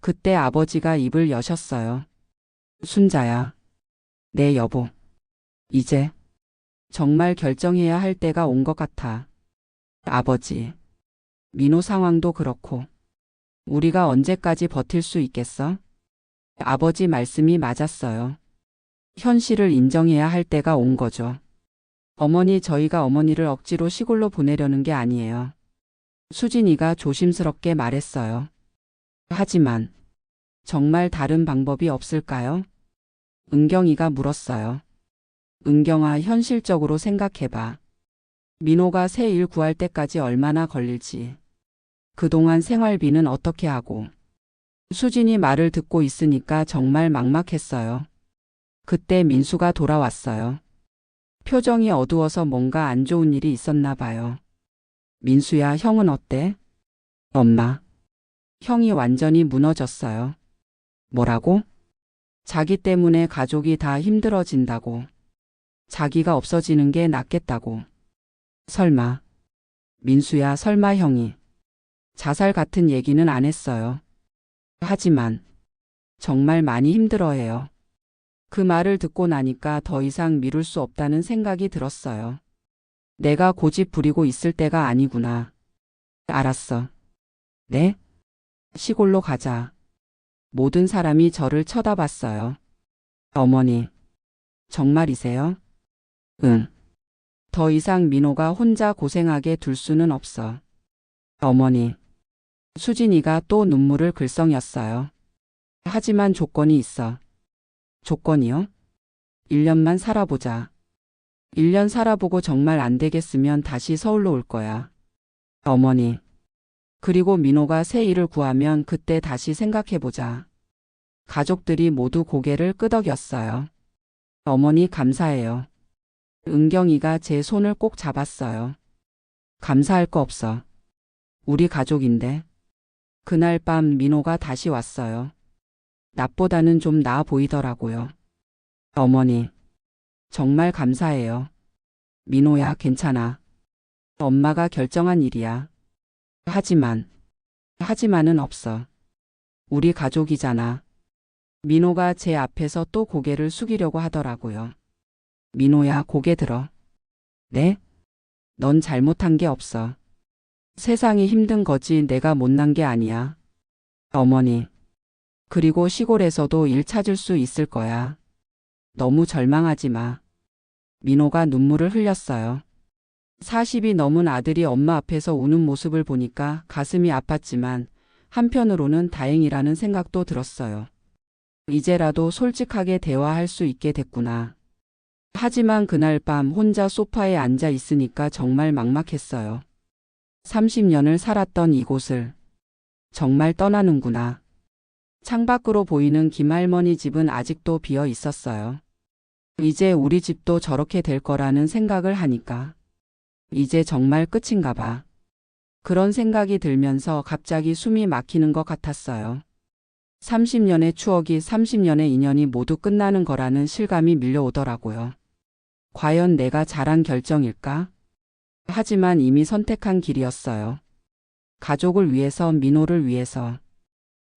그때 아버지가 입을 여셨어요. 순자야. 네, 여보. 이제 정말 결정해야 할 때가 온 것 같아. 아버지. 민호 상황도 그렇고 우리가 언제까지 버틸 수 있겠어? 아버지 말씀이 맞았어요. 현실을 인정해야 할 때가 온 거죠. 어머니, 저희가 어머니를 억지로 시골로 보내려는 게 아니에요. 수진이가 조심스럽게 말했어요. 하지만 정말 다른 방법이 없을까요? 은경이가 물었어요. 은경아, 현실적으로 생각해봐. 민호가 새 일 구할 때까지 얼마나 걸릴지. 그동안 생활비는 어떻게 하고. 수진이 말을 듣고 있으니까 정말 막막했어요. 그때 민수가 돌아왔어요. 표정이 어두워서 뭔가 안 좋은 일이 있었나 봐요. 민수야, 형은 어때? 엄마. 형이 완전히 무너졌어요. 뭐라고? 자기 때문에 가족이 다 힘들어진다고. 자기가 없어지는 게 낫겠다고. 설마. 민수야, 설마 형이 자살 같은 얘기는 안 했어요. 하지만 정말 많이 힘들어해요. 그 말을 듣고 나니까 더 이상 미룰 수 없다는 생각이 들었어요. 내가 고집 부리고 있을 때가 아니구나. 알았어. 네? 시골로 가자. 모든 사람이 저를 쳐다봤어요. 어머니. 정말이세요? 응. 더 이상 민호가 혼자 고생하게 둘 수는 없어. 어머니. 수진이가 또 눈물을 글썽였어요. 하지만 조건이 있어. 조건이요? 1년만 살아보자. 1년 살아보고 정말 안 되겠으면 다시 서울로 올 거야. 어머니. 그리고 민호가 새 일을 구하면 그때 다시 생각해보자. 가족들이 모두 고개를 끄덕였어요. 어머니, 감사해요. 은경이가 제 손을 꼭 잡았어요. 감사할 거 없어. 우리 가족인데. 그날 밤 민호가 다시 왔어요. 낮보다는 좀 나아 보이더라고요. 어머니. 정말 감사해요. 민호야, 괜찮아. 엄마가 결정한 일이야. 하지만은 없어. 우리 가족이잖아. 민호가 제 앞에서 또 고개를 숙이려고 하더라고요. 민호야, 고개 들어. 네? 넌 잘못한 게 없어. 세상이 힘든 거지 내가 못난 게 아니야. 어머니. 그리고 시골에서도 일 찾을 수 있을 거야. 너무 절망하지 마. 민호가 눈물을 흘렸어요. 40이 넘은 아들이 엄마 앞에서 우는 모습을 보니까 가슴이 아팠지만 한편으로는 다행이라는 생각도 들었어요. 이제라도 솔직하게 대화할 수 있게 됐구나. 하지만 그날 밤 혼자 소파에 앉아 있으니까 정말 막막했어요. 30년을 살았던 이곳을 정말 떠나는구나. 창밖으로 보이는 김할머니 집은 아직도 비어 있었어요. 이제 우리 집도 저렇게 될 거라는 생각을 하니까 이제 정말 끝인가 봐. 그런 생각이 들면서 갑자기 숨이 막히는 것 같았어요. 30년의 추억이 30년의 인연이 모두 끝나는 거라는 실감이 밀려오더라고요. 과연 내가 잘한 결정일까? 하지만 이미 선택한 길이었어요. 가족을 위해서, 민호를 위해서.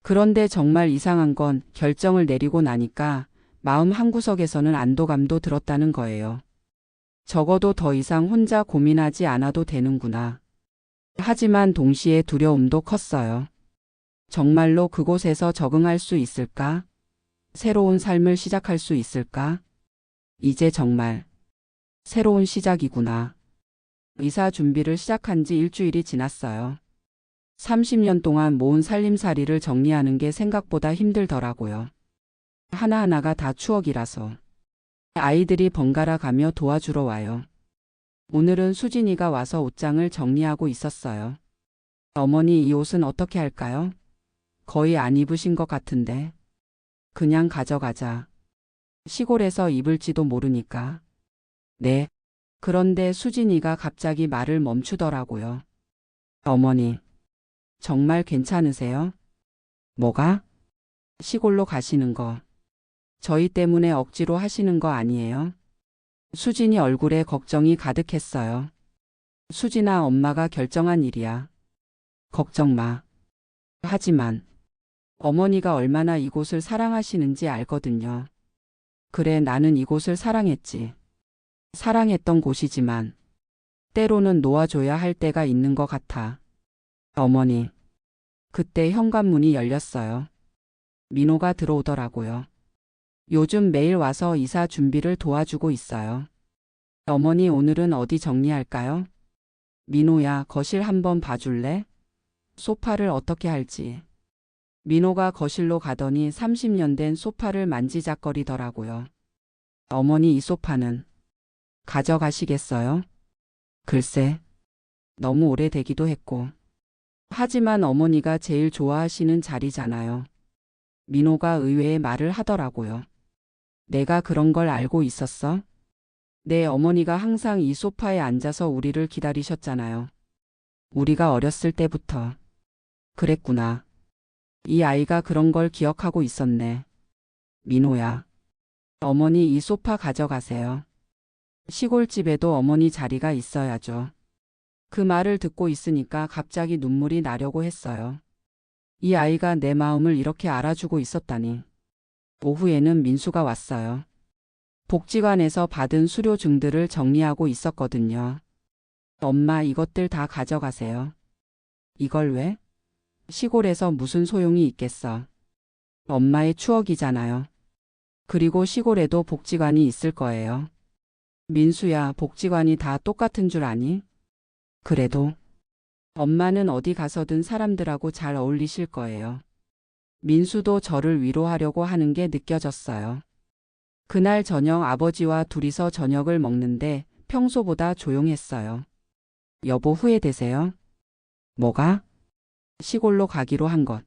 그런데 정말 이상한 건 결정을 내리고 나니까 마음 한구석에서는 안도감도 들었다는 거예요. 적어도 더 이상 혼자 고민하지 않아도 되는구나. 하지만 동시에 두려움도 컸어요. 정말로 그곳에서 적응할 수 있을까? 새로운 삶을 시작할 수 있을까? 이제 정말 새로운 시작이구나. 이사 준비를 시작한 지 일주일이 지났어요. 30년 동안 모은 살림살이를 정리하는 게 생각보다 힘들더라고요. 하나하나가 다 추억이라서. 아이들이 번갈아 가며 도와주러 와요. 오늘은 수진이가 와서 옷장을 정리하고 있었어요. 어머니, 이 옷은 어떻게 할까요? 거의 안 입으신 것 같은데. 그냥 가져가자. 시골에서 입을지도 모르니까. 네. 그런데 수진이가 갑자기 말을 멈추더라고요. 어머니, 정말 괜찮으세요? 뭐가? 시골로 가시는 거. 저희 때문에 억지로 하시는 거 아니에요? 수진이 얼굴에 걱정이 가득했어요. 수진아, 엄마가 결정한 일이야. 걱정 마. 하지만 어머니가 얼마나 이곳을 사랑하시는지 알거든요. 그래, 나는 이곳을 사랑했지. 사랑했던 곳이지만 때로는 놓아줘야 할 때가 있는 것 같아. 어머니. 그때 현관문이 열렸어요. 민호가 들어오더라고요. 요즘 매일 와서 이사 준비를 도와주고 있어요. 어머니, 오늘은 어디 정리할까요? 민호야, 거실 한번 봐줄래? 소파를 어떻게 할지. 민호가 거실로 가더니 30년 된 소파를 만지작거리더라고요. 어머니, 이 소파는 가져가시겠어요? 글쎄, 너무 오래되기도 했고. 하지만 어머니가 제일 좋아하시는 자리잖아요. 민호가 의외의 말을 하더라고요. 내가 그런 걸 알고 있었어? 네, 어머니가 항상 이 소파에 앉아서 우리를 기다리셨잖아요. 우리가 어렸을 때부터. 그랬구나. 이 아이가 그런 걸 기억하고 있었네. 민호야. 어머니, 이 소파 가져가세요. 시골집에도 어머니 자리가 있어야죠. 그 말을 듣고 있으니까 갑자기 눈물이 나려고 했어요. 이 아이가 내 마음을 이렇게 알아주고 있었다니. 오후에는 민수가 왔어요. 복지관에서 받은 수료증들을 정리하고 있었거든요. 엄마, 이것들 다 가져가세요. 이걸 왜? 시골에서 무슨 소용이 있겠어. 엄마의 추억이잖아요. 그리고 시골에도 복지관이 있을 거예요. 민수야, 복지관이 다 똑같은 줄 아니? 그래도 엄마는 어디 가서든 사람들하고 잘 어울리실 거예요. 민수도 저를 위로하려고 하는 게 느껴졌어요. 그날 저녁 아버지와 둘이서 저녁을 먹는데 평소보다 조용했어요. 여보, 후회되세요? 뭐가? 시골로 가기로 한 것.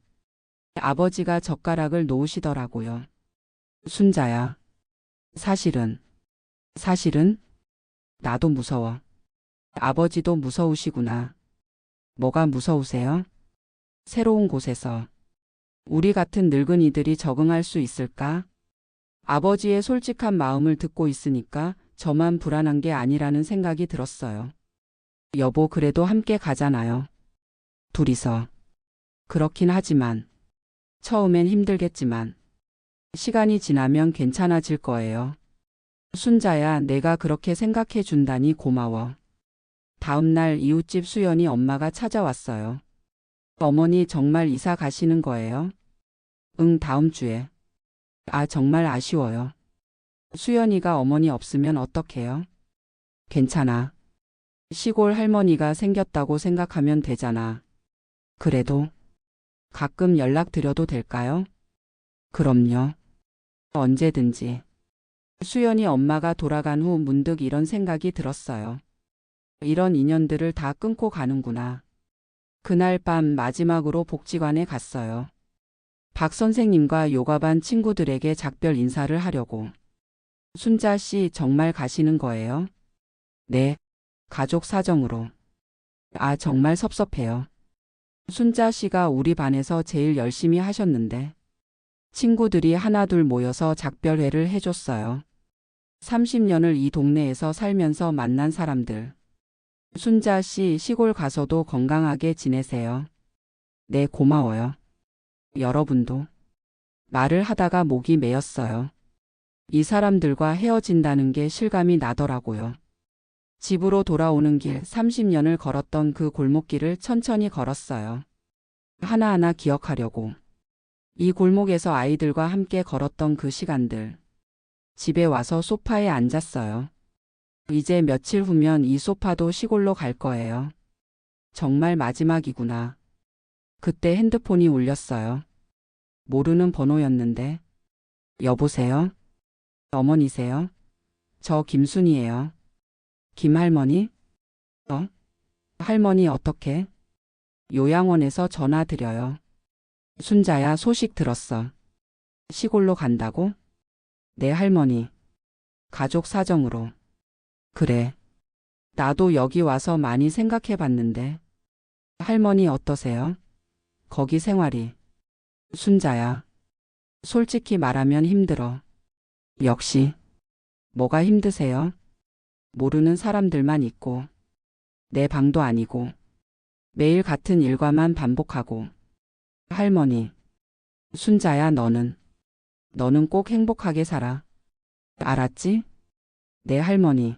아버지가 젓가락을 놓으시더라고요. 순자야. 사실은 나도 무서워. 아버지도 무서우시구나. 뭐가 무서우세요? 새로운 곳에서 우리 같은 늙은이들이 적응할 수 있을까? 아버지의 솔직한 마음을 듣고 있으니까 저만 불안한 게 아니라는 생각이 들었어요. 여보, 그래도 함께 가잖아요. 둘이서. 그렇긴 하지만 처음엔 힘들겠지만 시간이 지나면 괜찮아질 거예요. 순자야, 내가 그렇게 생각해 준다니 고마워. 다음 날 이웃집 수연이 엄마가 찾아왔어요. 어머니, 정말 이사 가시는 거예요? 응, 다음 주에. 아, 정말 아쉬워요. 수연이가 어머니 없으면 어떡해요? 괜찮아. 시골 할머니가 생겼다고 생각하면 되잖아. 그래도 가끔 연락드려도 될까요? 그럼요. 언제든지. 수연이 엄마가 돌아간 후 문득 이런 생각이 들었어요. 이런 인연들을 다 끊고 가는구나. 그날 밤 마지막으로 복지관에 갔어요. 박 선생님과 요가반 친구들에게 작별 인사를 하려고. 순자 씨 정말 가시는 거예요? 네. 가족 사정으로. 아, 정말 섭섭해요. 순자 씨가 우리 반에서 제일 열심히 하셨는데. 친구들이 하나둘 모여서 작별회를 해줬어요. 30년을 이 동네에서 살면서 만난 사람들. 순자 씨 시골 가서도 건강하게 지내세요. 네, 고마워요. 여러분도. 말을 하다가 목이 메었어요. 이 사람들과 헤어진다는 게 실감이 나더라고요. 집으로 돌아오는 길 30년을 걸었던 그 골목길을 천천히 걸었어요. 하나하나 기억하려고. 이 골목에서 아이들과 함께 걸었던 그 시간들. 집에 와서 소파에 앉았어요. 이제 며칠 후면 이 소파도 시골로 갈 거예요. 정말 마지막이구나. 그때 핸드폰이 울렸어요. 모르는 번호였는데. 여보세요? 어머니세요? 저 김순이에요. 김할머니? 할머니 어떻게? 요양원에서 전화 드려요. 순자야, 소식 들었어. 시골로 간다고? 네, 할머니. 가족 사정으로. 그래. 나도 여기 와서 많이 생각해 봤는데. 할머니 어떠세요? 거기 생활이. 순자야. 솔직히 말하면 힘들어. 역시. 뭐가 힘드세요? 모르는 사람들만 있고. 내 방도 아니고. 매일 같은 일과만 반복하고. 할머니. 순자야, 너는 꼭 행복하게 살아. 알았지? 네, 할머니.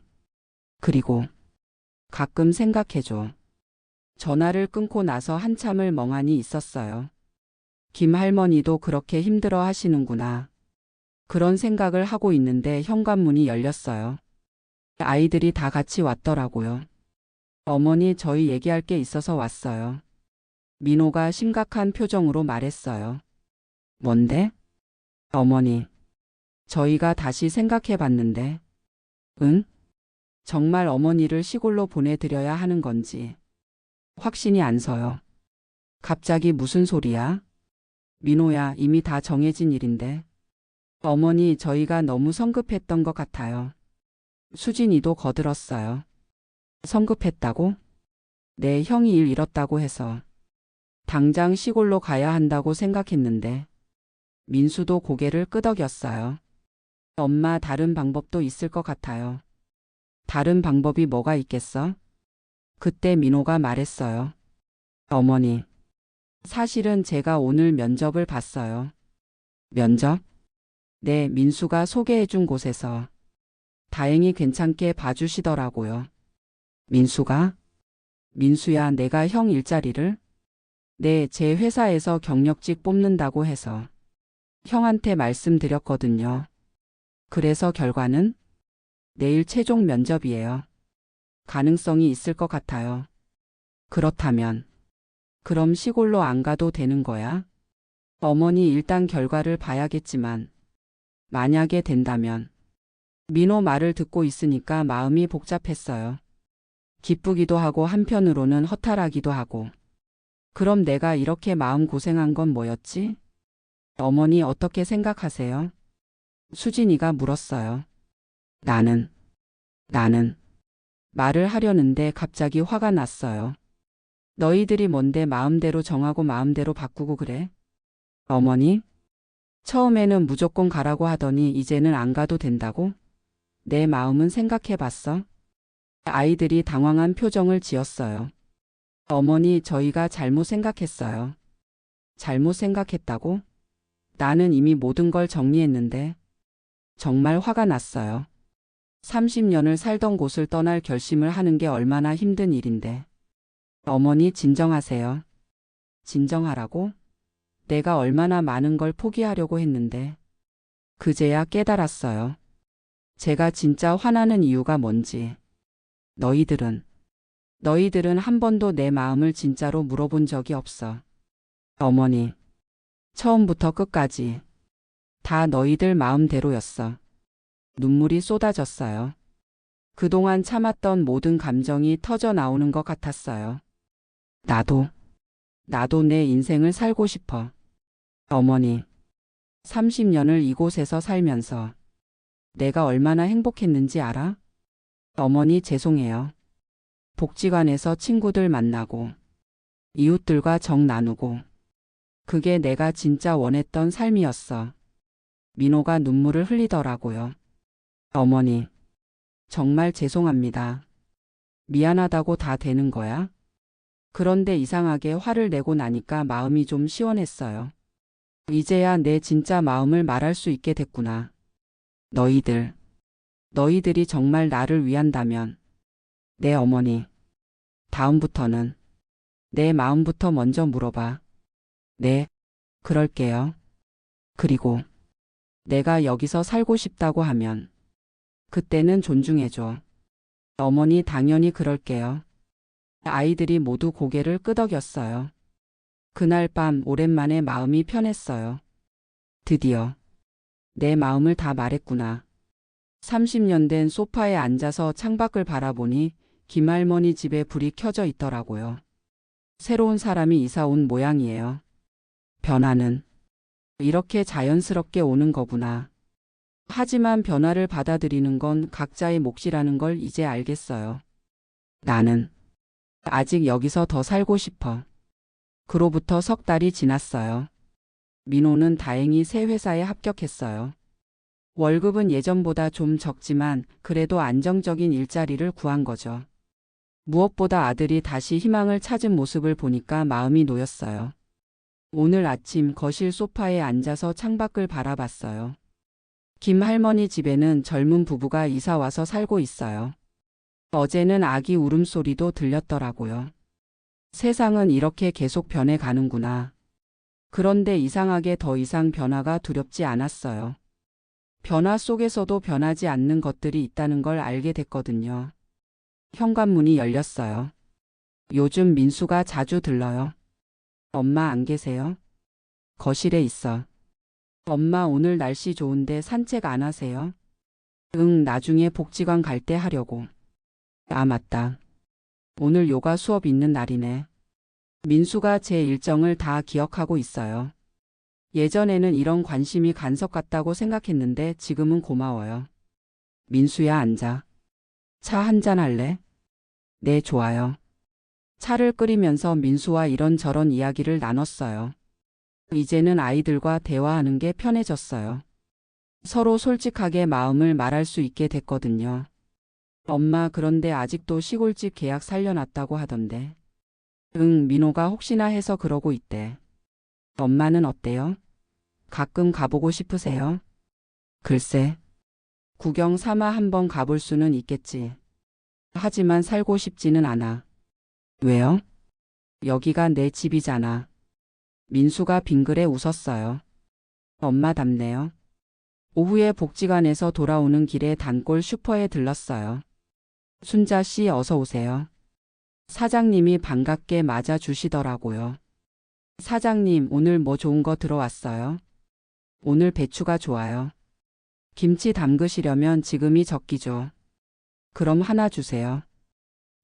그리고 가끔 생각해줘. 전화를 끊고 나서 한참을 멍하니 있었어요. 김 할머니도 그렇게 힘들어 하시는구나. 그런 생각을 하고 있는데 현관문이 열렸어요. 아이들이 다 같이 왔더라고요. 어머니, 저희 얘기할 게 있어서 왔어요. 민호가 심각한 표정으로 말했어요. 뭔데? 어머니, 저희가 다시 생각해 봤는데. 응? 정말 어머니를 시골로 보내드려야 하는 건지. 확신이 안 서요. 갑자기 무슨 소리야? 민호야, 이미 다 정해진 일인데. 어머니, 저희가 너무 성급했던 것 같아요. 수진이도 거들었어요. 성급했다고? 내 형이 일 잃었다고 해서. 당장 시골로 가야 한다고 생각했는데. 민수도 고개를 끄덕였어요. 엄마, 다른 방법도 있을 것 같아요. 다른 방법이 뭐가 있겠어? 그때 민호가 말했어요. 어머니, 사실은 제가 오늘 면접을 봤어요. 면접? 네, 민수가 소개해준 곳에서. 다행히 괜찮게 봐주시더라고요. 민수가? 민수야, 내가 형 일자리를? 네, 제 회사에서 경력직 뽑는다고 해서. 형한테 말씀드렸거든요. 그래서 결과는? 내일 최종 면접이에요. 가능성이 있을 것 같아요. 그렇다면. 그럼 시골로 안 가도 되는 거야? 어머니, 일단 결과를 봐야겠지만. 만약에 된다면. 민호 말을 듣고 있으니까 마음이 복잡했어요. 기쁘기도 하고 한편으로는 허탈하기도 하고. 그럼 내가 이렇게 마음 고생한 건 뭐였지? 어머니 어떻게 생각하세요? 수진이가 물었어요. 나는 말을 하려는데 갑자기 화가 났어요. 너희들이 뭔데 마음대로 정하고 마음대로 바꾸고 그래? 어머니? 처음에는 무조건 가라고 하더니 이제는 안 가도 된다고? 내 마음은 생각해 봤어? 아이들이 당황한 표정을 지었어요. 어머니, 저희가 잘못 생각했어요. 잘못 생각했다고? 나는 이미 모든 걸 정리했는데. 정말 화가 났어요. 30년을 살던 곳을 떠날 결심을 하는 게 얼마나 힘든 일인데. 어머니, 진정하세요. 진정하라고? 내가 얼마나 많은 걸 포기하려고 했는데. 그제야 깨달았어요. 제가 진짜 화나는 이유가 뭔지. 너희들은 한 번도 내 마음을 진짜로 물어본 적이 없어. 어머니, 처음부터 끝까지 다 너희들 마음대로였어. 눈물이 쏟아졌어요. 그동안 참았던 모든 감정이 터져 나오는 것 같았어요. 나도 내 인생을 살고 싶어. 어머니, 30년을 이곳에서 살면서 내가 얼마나 행복했는지 알아? 어머니 죄송해요. 복지관에서 친구들 만나고 이웃들과 정 나누고 그게 내가 진짜 원했던 삶이었어. 민호가 눈물을 흘리더라고요. 어머니, 정말 죄송합니다. 미안하다고 다 되는 거야? 그런데 이상하게 화를 내고 나니까 마음이 좀 시원했어요. 이제야 내 진짜 마음을 말할 수 있게 됐구나. 너희들이 정말 나를 위한다면, 내 어머니, 다음부터는 내 마음부터 먼저 물어봐. 네, 그럴게요. 그리고 내가 여기서 살고 싶다고 하면, 그때는 존중해줘. 어머니 당연히 그럴게요. 아이들이 모두 고개를 끄덕였어요. 그날 밤 오랜만에 마음이 편했어요. 드디어 내 마음을 다 말했구나. 30년 된 소파에 앉아서 창밖을 바라보니 김할머니 집에 불이 켜져 있더라고요. 새로운 사람이 이사 온 모양이에요. 변화는 이렇게 자연스럽게 오는 거구나. 하지만 변화를 받아들이는 건 각자의 몫이라는 걸 이제 알겠어요. 나는 아직 여기서 더 살고 싶어. 그로부터 석 달이 지났어요. 민호는 다행히 새 회사에 합격했어요. 월급은 예전보다 좀 적지만 그래도 안정적인 일자리를 구한 거죠. 무엇보다 아들이 다시 희망을 찾은 모습을 보니까 마음이 놓였어요. 오늘 아침 거실 소파에 앉아서 창밖을 바라봤어요. 김 할머니 집에는 젊은 부부가 이사 와서 살고 있어요. 어제는 아기 울음소리도 들렸더라고요. 세상은 이렇게 계속 변해가는구나. 그런데 이상하게 더 이상 변화가 두렵지 않았어요. 변화 속에서도 변하지 않는 것들이 있다는 걸 알게 됐거든요. 현관문이 열렸어요. 요즘 민수가 자주 들러요. 엄마 안 계세요? 거실에 있어. 엄마 오늘 날씨 좋은데 산책 안 하세요? 응, 나중에 복지관 갈 때 하려고. 아, 맞다. 오늘 요가 수업 있는 날이네. 민수가 제 일정을 다 기억하고 있어요. 예전에는 이런 관심이 간섭 같다고 생각했는데 지금은 고마워요. 민수야, 앉아. 차 한잔 할래? 네, 좋아요. 차를 끓이면서 민수와 이런저런 이야기를 나눴어요. 이제는 아이들과 대화하는 게 편해졌어요. 서로 솔직하게 마음을 말할 수 있게 됐거든요. 엄마, 그런데 아직도 시골집 계약 살려놨다고 하던데. 응, 민호가 혹시나 해서 그러고 있대. 엄마는 어때요? 가끔 가보고 싶으세요? 글쎄, 구경 삼아 한번 가볼 수는 있겠지. 하지만 살고 싶지는 않아. 왜요? 여기가 내 집이잖아. 민수가 빙그레 웃었어요. 엄마답네요. 오후에 복지관에서 돌아오는 길에 단골 슈퍼에 들렀어요. 순자 씨 어서 오세요. 사장님이 반갑게 맞아주시더라고요. 사장님, 오늘 뭐 좋은 거 들어왔어요? 오늘 배추가 좋아요. 김치 담그시려면 지금이 적기죠. 그럼 하나 주세요.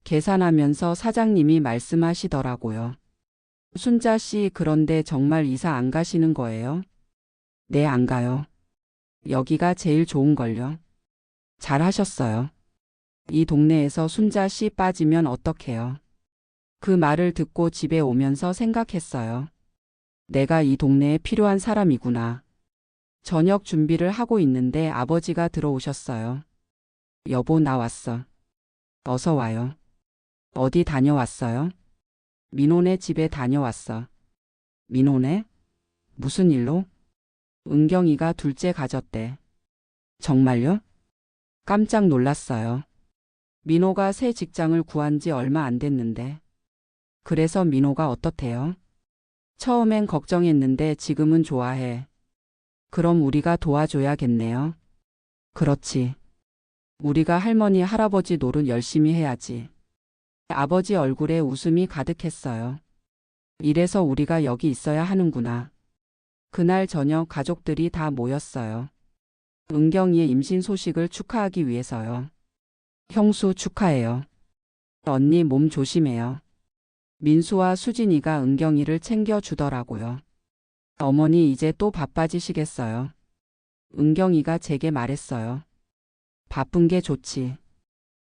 계산하면서 사장님이 말씀하시더라고요. 순자 씨, 그런데 정말 이사 안 가시는 거예요? 네, 안 가요. 여기가 제일 좋은걸요. 잘하셨어요. 이 동네에서 순자 씨 빠지면 어떡해요? 그 말을 듣고 집에 오면서 생각했어요. 내가 이 동네에 필요한 사람이구나. 저녁 준비를 하고 있는데 아버지가 들어오셨어요. 여보, 나 왔어. 어서 와요. 어디 다녀왔어요? 민호네 집에 다녀왔어. 민호네? 무슨 일로? 은경이가 둘째 가졌대. 정말요? 깜짝 놀랐어요. 민호가 새 직장을 구한 지 얼마 안 됐는데. 그래서 민호가 어떻대요? 처음엔 걱정했는데 지금은 좋아해. 그럼 우리가 도와줘야겠네요. 그렇지. 우리가 할머니 할아버지 노릇 열심히 해야지. 아버지 얼굴에 웃음이 가득했어요. 이래서 우리가 여기 있어야 하는구나. 그날 저녁 가족들이 다 모였어요. 은경이의 임신 소식을 축하하기 위해서요. 형수 축하해요. 언니 몸 조심해요. 민수와 수진이가 은경이를 챙겨주더라고요. 어머니 이제 또 바빠지시겠어요. 은경이가 제게 말했어요. 바쁜 게 좋지.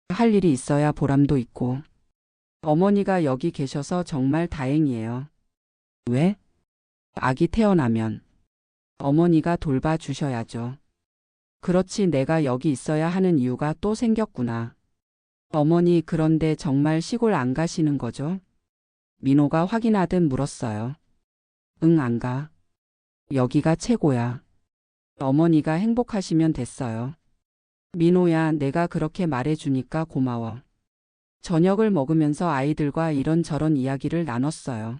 할 일이 있어야 보람도 있고. 어머니가 여기 계셔서 정말 다행이에요. 왜? 아기 태어나면 어머니가 돌봐주셔야죠. 그렇지 내가 여기 있어야 하는 이유가 또 생겼구나. 어머니 그런데 정말 시골 안 가시는 거죠? 민호가 확인하듯 물었어요. 응, 안 가. 여기가 최고야. 어머니가 행복하시면 됐어요. 민호야, 내가 그렇게 말해주니까 고마워. 저녁을 먹으면서 아이들과 이런저런 이야기를 나눴어요.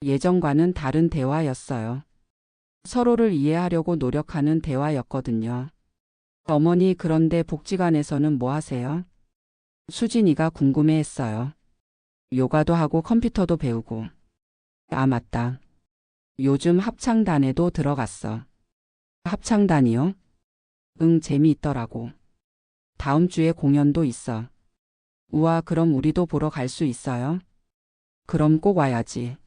예전과는 다른 대화였어요. 서로를 이해하려고 노력하는 대화였거든요. 어머니 그런데 복지관에서는 뭐 하세요? 수진이가 궁금해했어요. 요가도 하고 컴퓨터도 배우고. 아, 맞다. 요즘 합창단에도 들어갔어. 합창단이요? 응, 재미있더라고. 다음 주에 공연도 있어. 우와, 그럼 우리도 보러 갈 수 있어요? 그럼 꼭 와야지.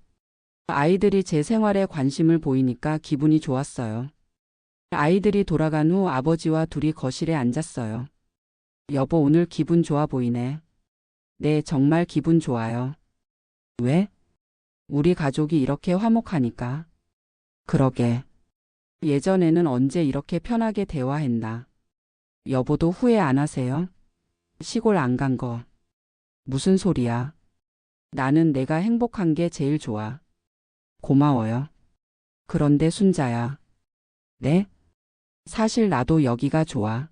아이들이 제 생활에 관심을 보이니까 기분이 좋았어요. 아이들이 돌아간 후 아버지와 둘이 거실에 앉았어요. 여보, 오늘 기분 좋아 보이네. 네, 정말 기분 좋아요. 왜? 우리 가족이 이렇게 화목하니까. 그러게. 예전에는 언제 이렇게 편하게 대화했나. 여보도 후회 안 하세요? 시골 안 간 거. 무슨 소리야. 나는 내가 행복한 게 제일 좋아. 고마워요. 그런데 순자야. 네? 사실 나도 여기가 좋아.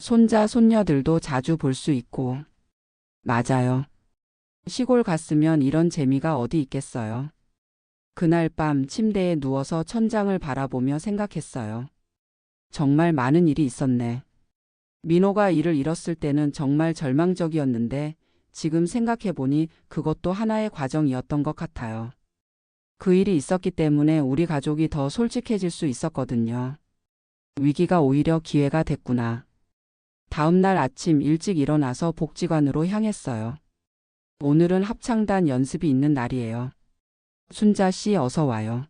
손자, 손녀들도 자주 볼 수 있고. 맞아요. 시골 갔으면 이런 재미가 어디 있겠어요. 그날 밤 침대에 누워서 천장을 바라보며 생각했어요. 정말 많은 일이 있었네. 민호가 일을 잃었을 때는 정말 절망적이었는데 지금 생각해보니 그것도 하나의 과정이었던 것 같아요. 그 일이 있었기 때문에 우리 가족이 더 솔직해질 수 있었거든요. 위기가 오히려 기회가 됐구나. 다음 날 아침 일찍 일어나서 복지관으로 향했어요. 오늘은 합창단 연습이 있는 날이에요. 순자 씨 어서 와요.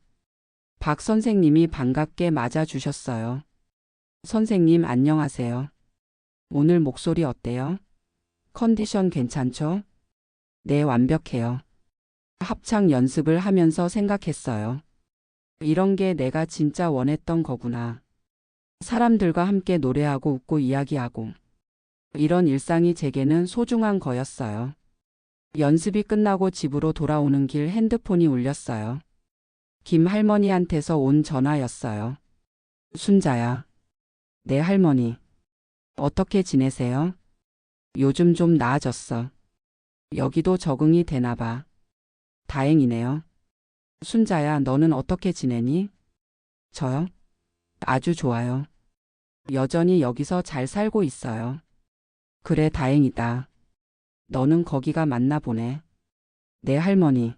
박 선생님이 반갑게 맞아주셨어요. 선생님 안녕하세요. 오늘 목소리 어때요? 컨디션 괜찮죠? 네, 완벽해요. 합창 연습을 하면서 생각했어요. 이런 게 내가 진짜 원했던 거구나. 사람들과 함께 노래하고 웃고 이야기하고. 이런 일상이 제게는 소중한 거였어요. 연습이 끝나고 집으로 돌아오는 길 핸드폰이 울렸어요. 김 할머니한테서 온 전화였어요. 순자야. 네, 할머니. 어떻게 지내세요? 요즘 좀 나아졌어. 여기도 적응이 되나 봐. 다행이네요. 순자야, 너는 어떻게 지내니? 저요? 아주 좋아요. 여전히 여기서 잘 살고 있어요. 그래, 다행이다. 너는 거기가 맞나 보네. 네, 할머니.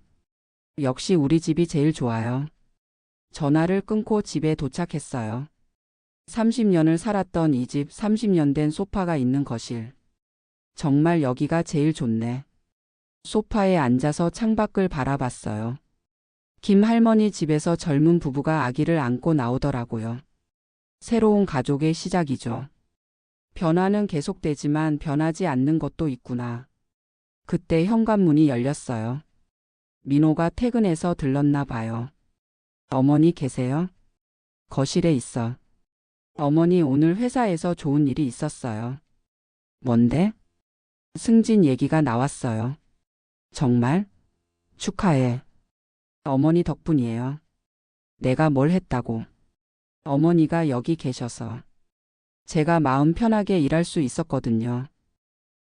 역시 우리 집이 제일 좋아요. 전화를 끊고 집에 도착했어요. 30년을 살았던 이 집 30년 된 소파가 있는 거실. 정말 여기가 제일 좋네. 소파에 앉아서 창밖을 바라봤어요. 김 할머니 집에서 젊은 부부가 아기를 안고 나오더라고요. 새로운 가족의 시작이죠. 변화는 계속되지만 변하지 않는 것도 있구나. 그때 현관문이 열렸어요. 민호가 퇴근해서 들렀나 봐요. 어머니 계세요? 거실에 있어. 어머니 오늘 회사에서 좋은 일이 있었어요. 뭔데? 승진 얘기가 나왔어요. 정말? 축하해. 어머니 덕분이에요. 내가 뭘 했다고. 어머니가 여기 계셔서. 제가 마음 편하게 일할 수 있었거든요.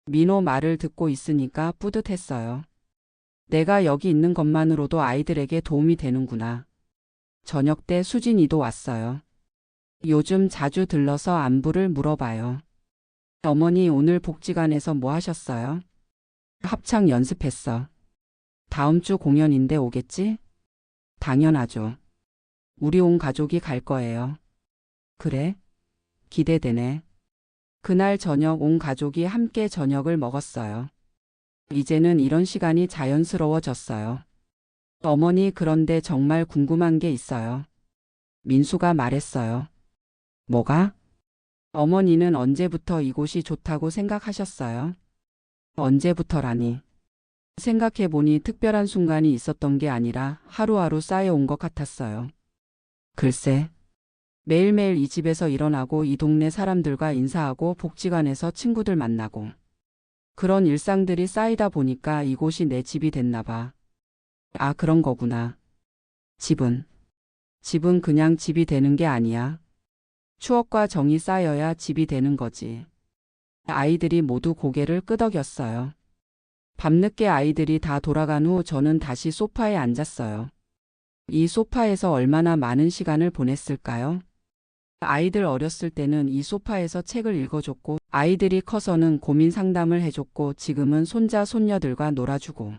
민호 말을 듣고 있으니까 뿌듯했어요. 내가 여기 있는 것만으로도 아이들에게 도움이 되는구나. 저녁 때 수진이도 왔어요. 요즘 자주 들러서 안부를 물어봐요. 어머니 오늘 복지관에서 뭐 하셨어요? 합창 연습했어. 다음 주 공연인데 오겠지? 당연하죠. 우리 온 가족이 갈 거예요. 그래? 기대되네. 그날 저녁 온 가족이 함께 저녁을 먹었어요. 이제는 이런 시간이 자연스러워졌어요. 어머니, 그런데 정말 궁금한 게 있어요. 민수가 말했어요. 뭐가? 어머니는 언제부터 이곳이 좋다고 생각하셨어요? 언제부터라니. 생각해보니 특별한 순간이 있었던 게 아니라 하루하루 쌓여온 것 같았어요. 글쎄, 매일매일 이 집에서 일어나고 이 동네 사람들과 인사하고 복지관에서 친구들 만나고 그런 일상들이 쌓이다 보니까 이곳이 내 집이 됐나 봐. 아, 그런 거구나. 집은 그냥 집이 되는 게 아니야. 추억과 정이 쌓여야 집이 되는 거지. 아이들이 모두 고개를 끄덕였어요. 밤늦게 아이들이 다 돌아간 후 저는 다시 소파에 앉았어요. 이 소파에서 얼마나 많은 시간을 보냈을까요? 아이들 어렸을 때는 이 소파에서 책을 읽어줬고, 아이들이 커서는 고민 상담을 해줬고, 지금은 손자, 손녀들과 놀아주고.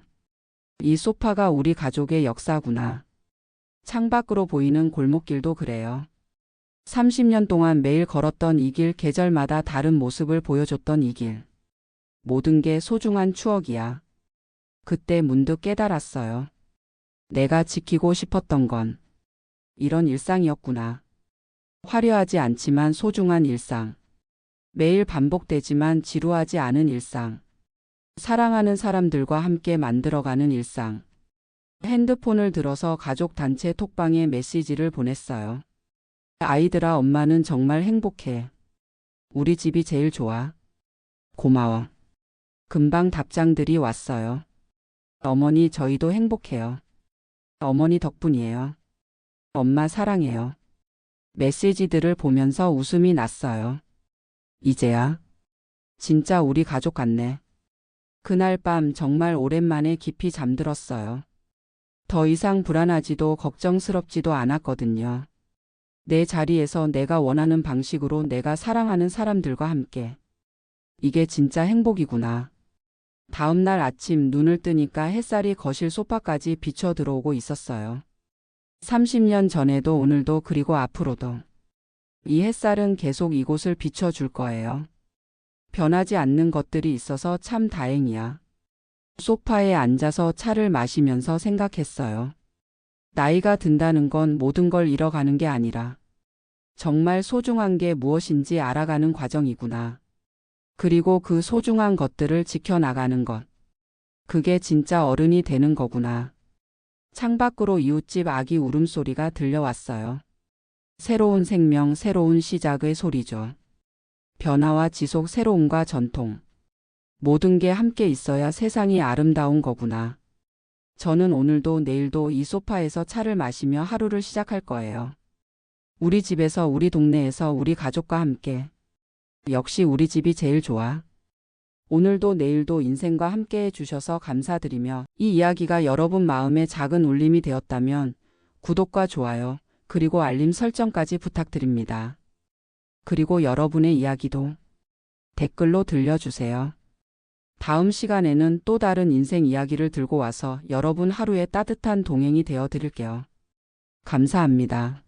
이 소파가 우리 가족의 역사구나. 창밖으로 보이는 골목길도 그래요. 30년 동안 매일 걸었던 이 길, 계절마다 다른 모습을 보여줬던 이 길. 모든 게 소중한 추억이야. 그때 문득 깨달았어요. 내가 지키고 싶었던 건 이런 일상이었구나. 화려하지 않지만 소중한 일상. 매일 반복되지만 지루하지 않은 일상. 사랑하는 사람들과 함께 만들어가는 일상. 핸드폰을 들어서 가족 단체 톡방에 메시지를 보냈어요. 아이들아, 엄마는 정말 행복해. 우리 집이 제일 좋아. 고마워. 금방 답장들이 왔어요. 어머니, 저희도 행복해요. 어머니 덕분이에요. 엄마 사랑해요. 메시지들을 보면서 웃음이 났어요. 이제야 진짜 우리 가족 같네. 그날 밤 정말 오랜만에 깊이 잠들었어요. 더 이상 불안하지도 걱정스럽지도 않았거든요. 내 자리에서 내가 원하는 방식으로 내가 사랑하는 사람들과 함께. 이게 진짜 행복이구나. 다음 날 아침 눈을 뜨니까 햇살이 거실 소파까지 비쳐 들어오고 있었어요. 30년 전에도 오늘도 그리고 앞으로도 이 햇살은 계속 이곳을 비춰줄 거예요. 변하지 않는 것들이 있어서 참 다행이야. 소파에 앉아서 차를 마시면서 생각했어요. 나이가 든다는 건 모든 걸 잃어가는 게 아니라 정말 소중한 게 무엇인지 알아가는 과정이구나. 그리고 그 소중한 것들을 지켜나가는 것. 그게 진짜 어른이 되는 거구나. 창밖으로 이웃집 아기 울음소리가 들려왔어요. 새로운 생명, 새로운 시작의 소리죠. 변화와 지속, 새로움과 전통. 모든 게 함께 있어야 세상이 아름다운 거구나. 저는 오늘도 내일도 이 소파에서 차를 마시며 하루를 시작할 거예요. 우리 집에서, 우리 동네에서, 우리 가족과 함께. 역시 우리 집이 제일 좋아. 오늘도 내일도 인생과 함께 해주셔서 감사드리며, 이 이야기가 여러분 마음에 작은 울림이 되었다면 구독과 좋아요, 그리고 알림 설정까지 부탁드립니다. 그리고 여러분의 이야기도 댓글로 들려주세요. 다음 시간에는 또 다른 인생 이야기를 들고 와서 여러분 하루에 따뜻한 동행이 되어 드릴게요. 감사합니다.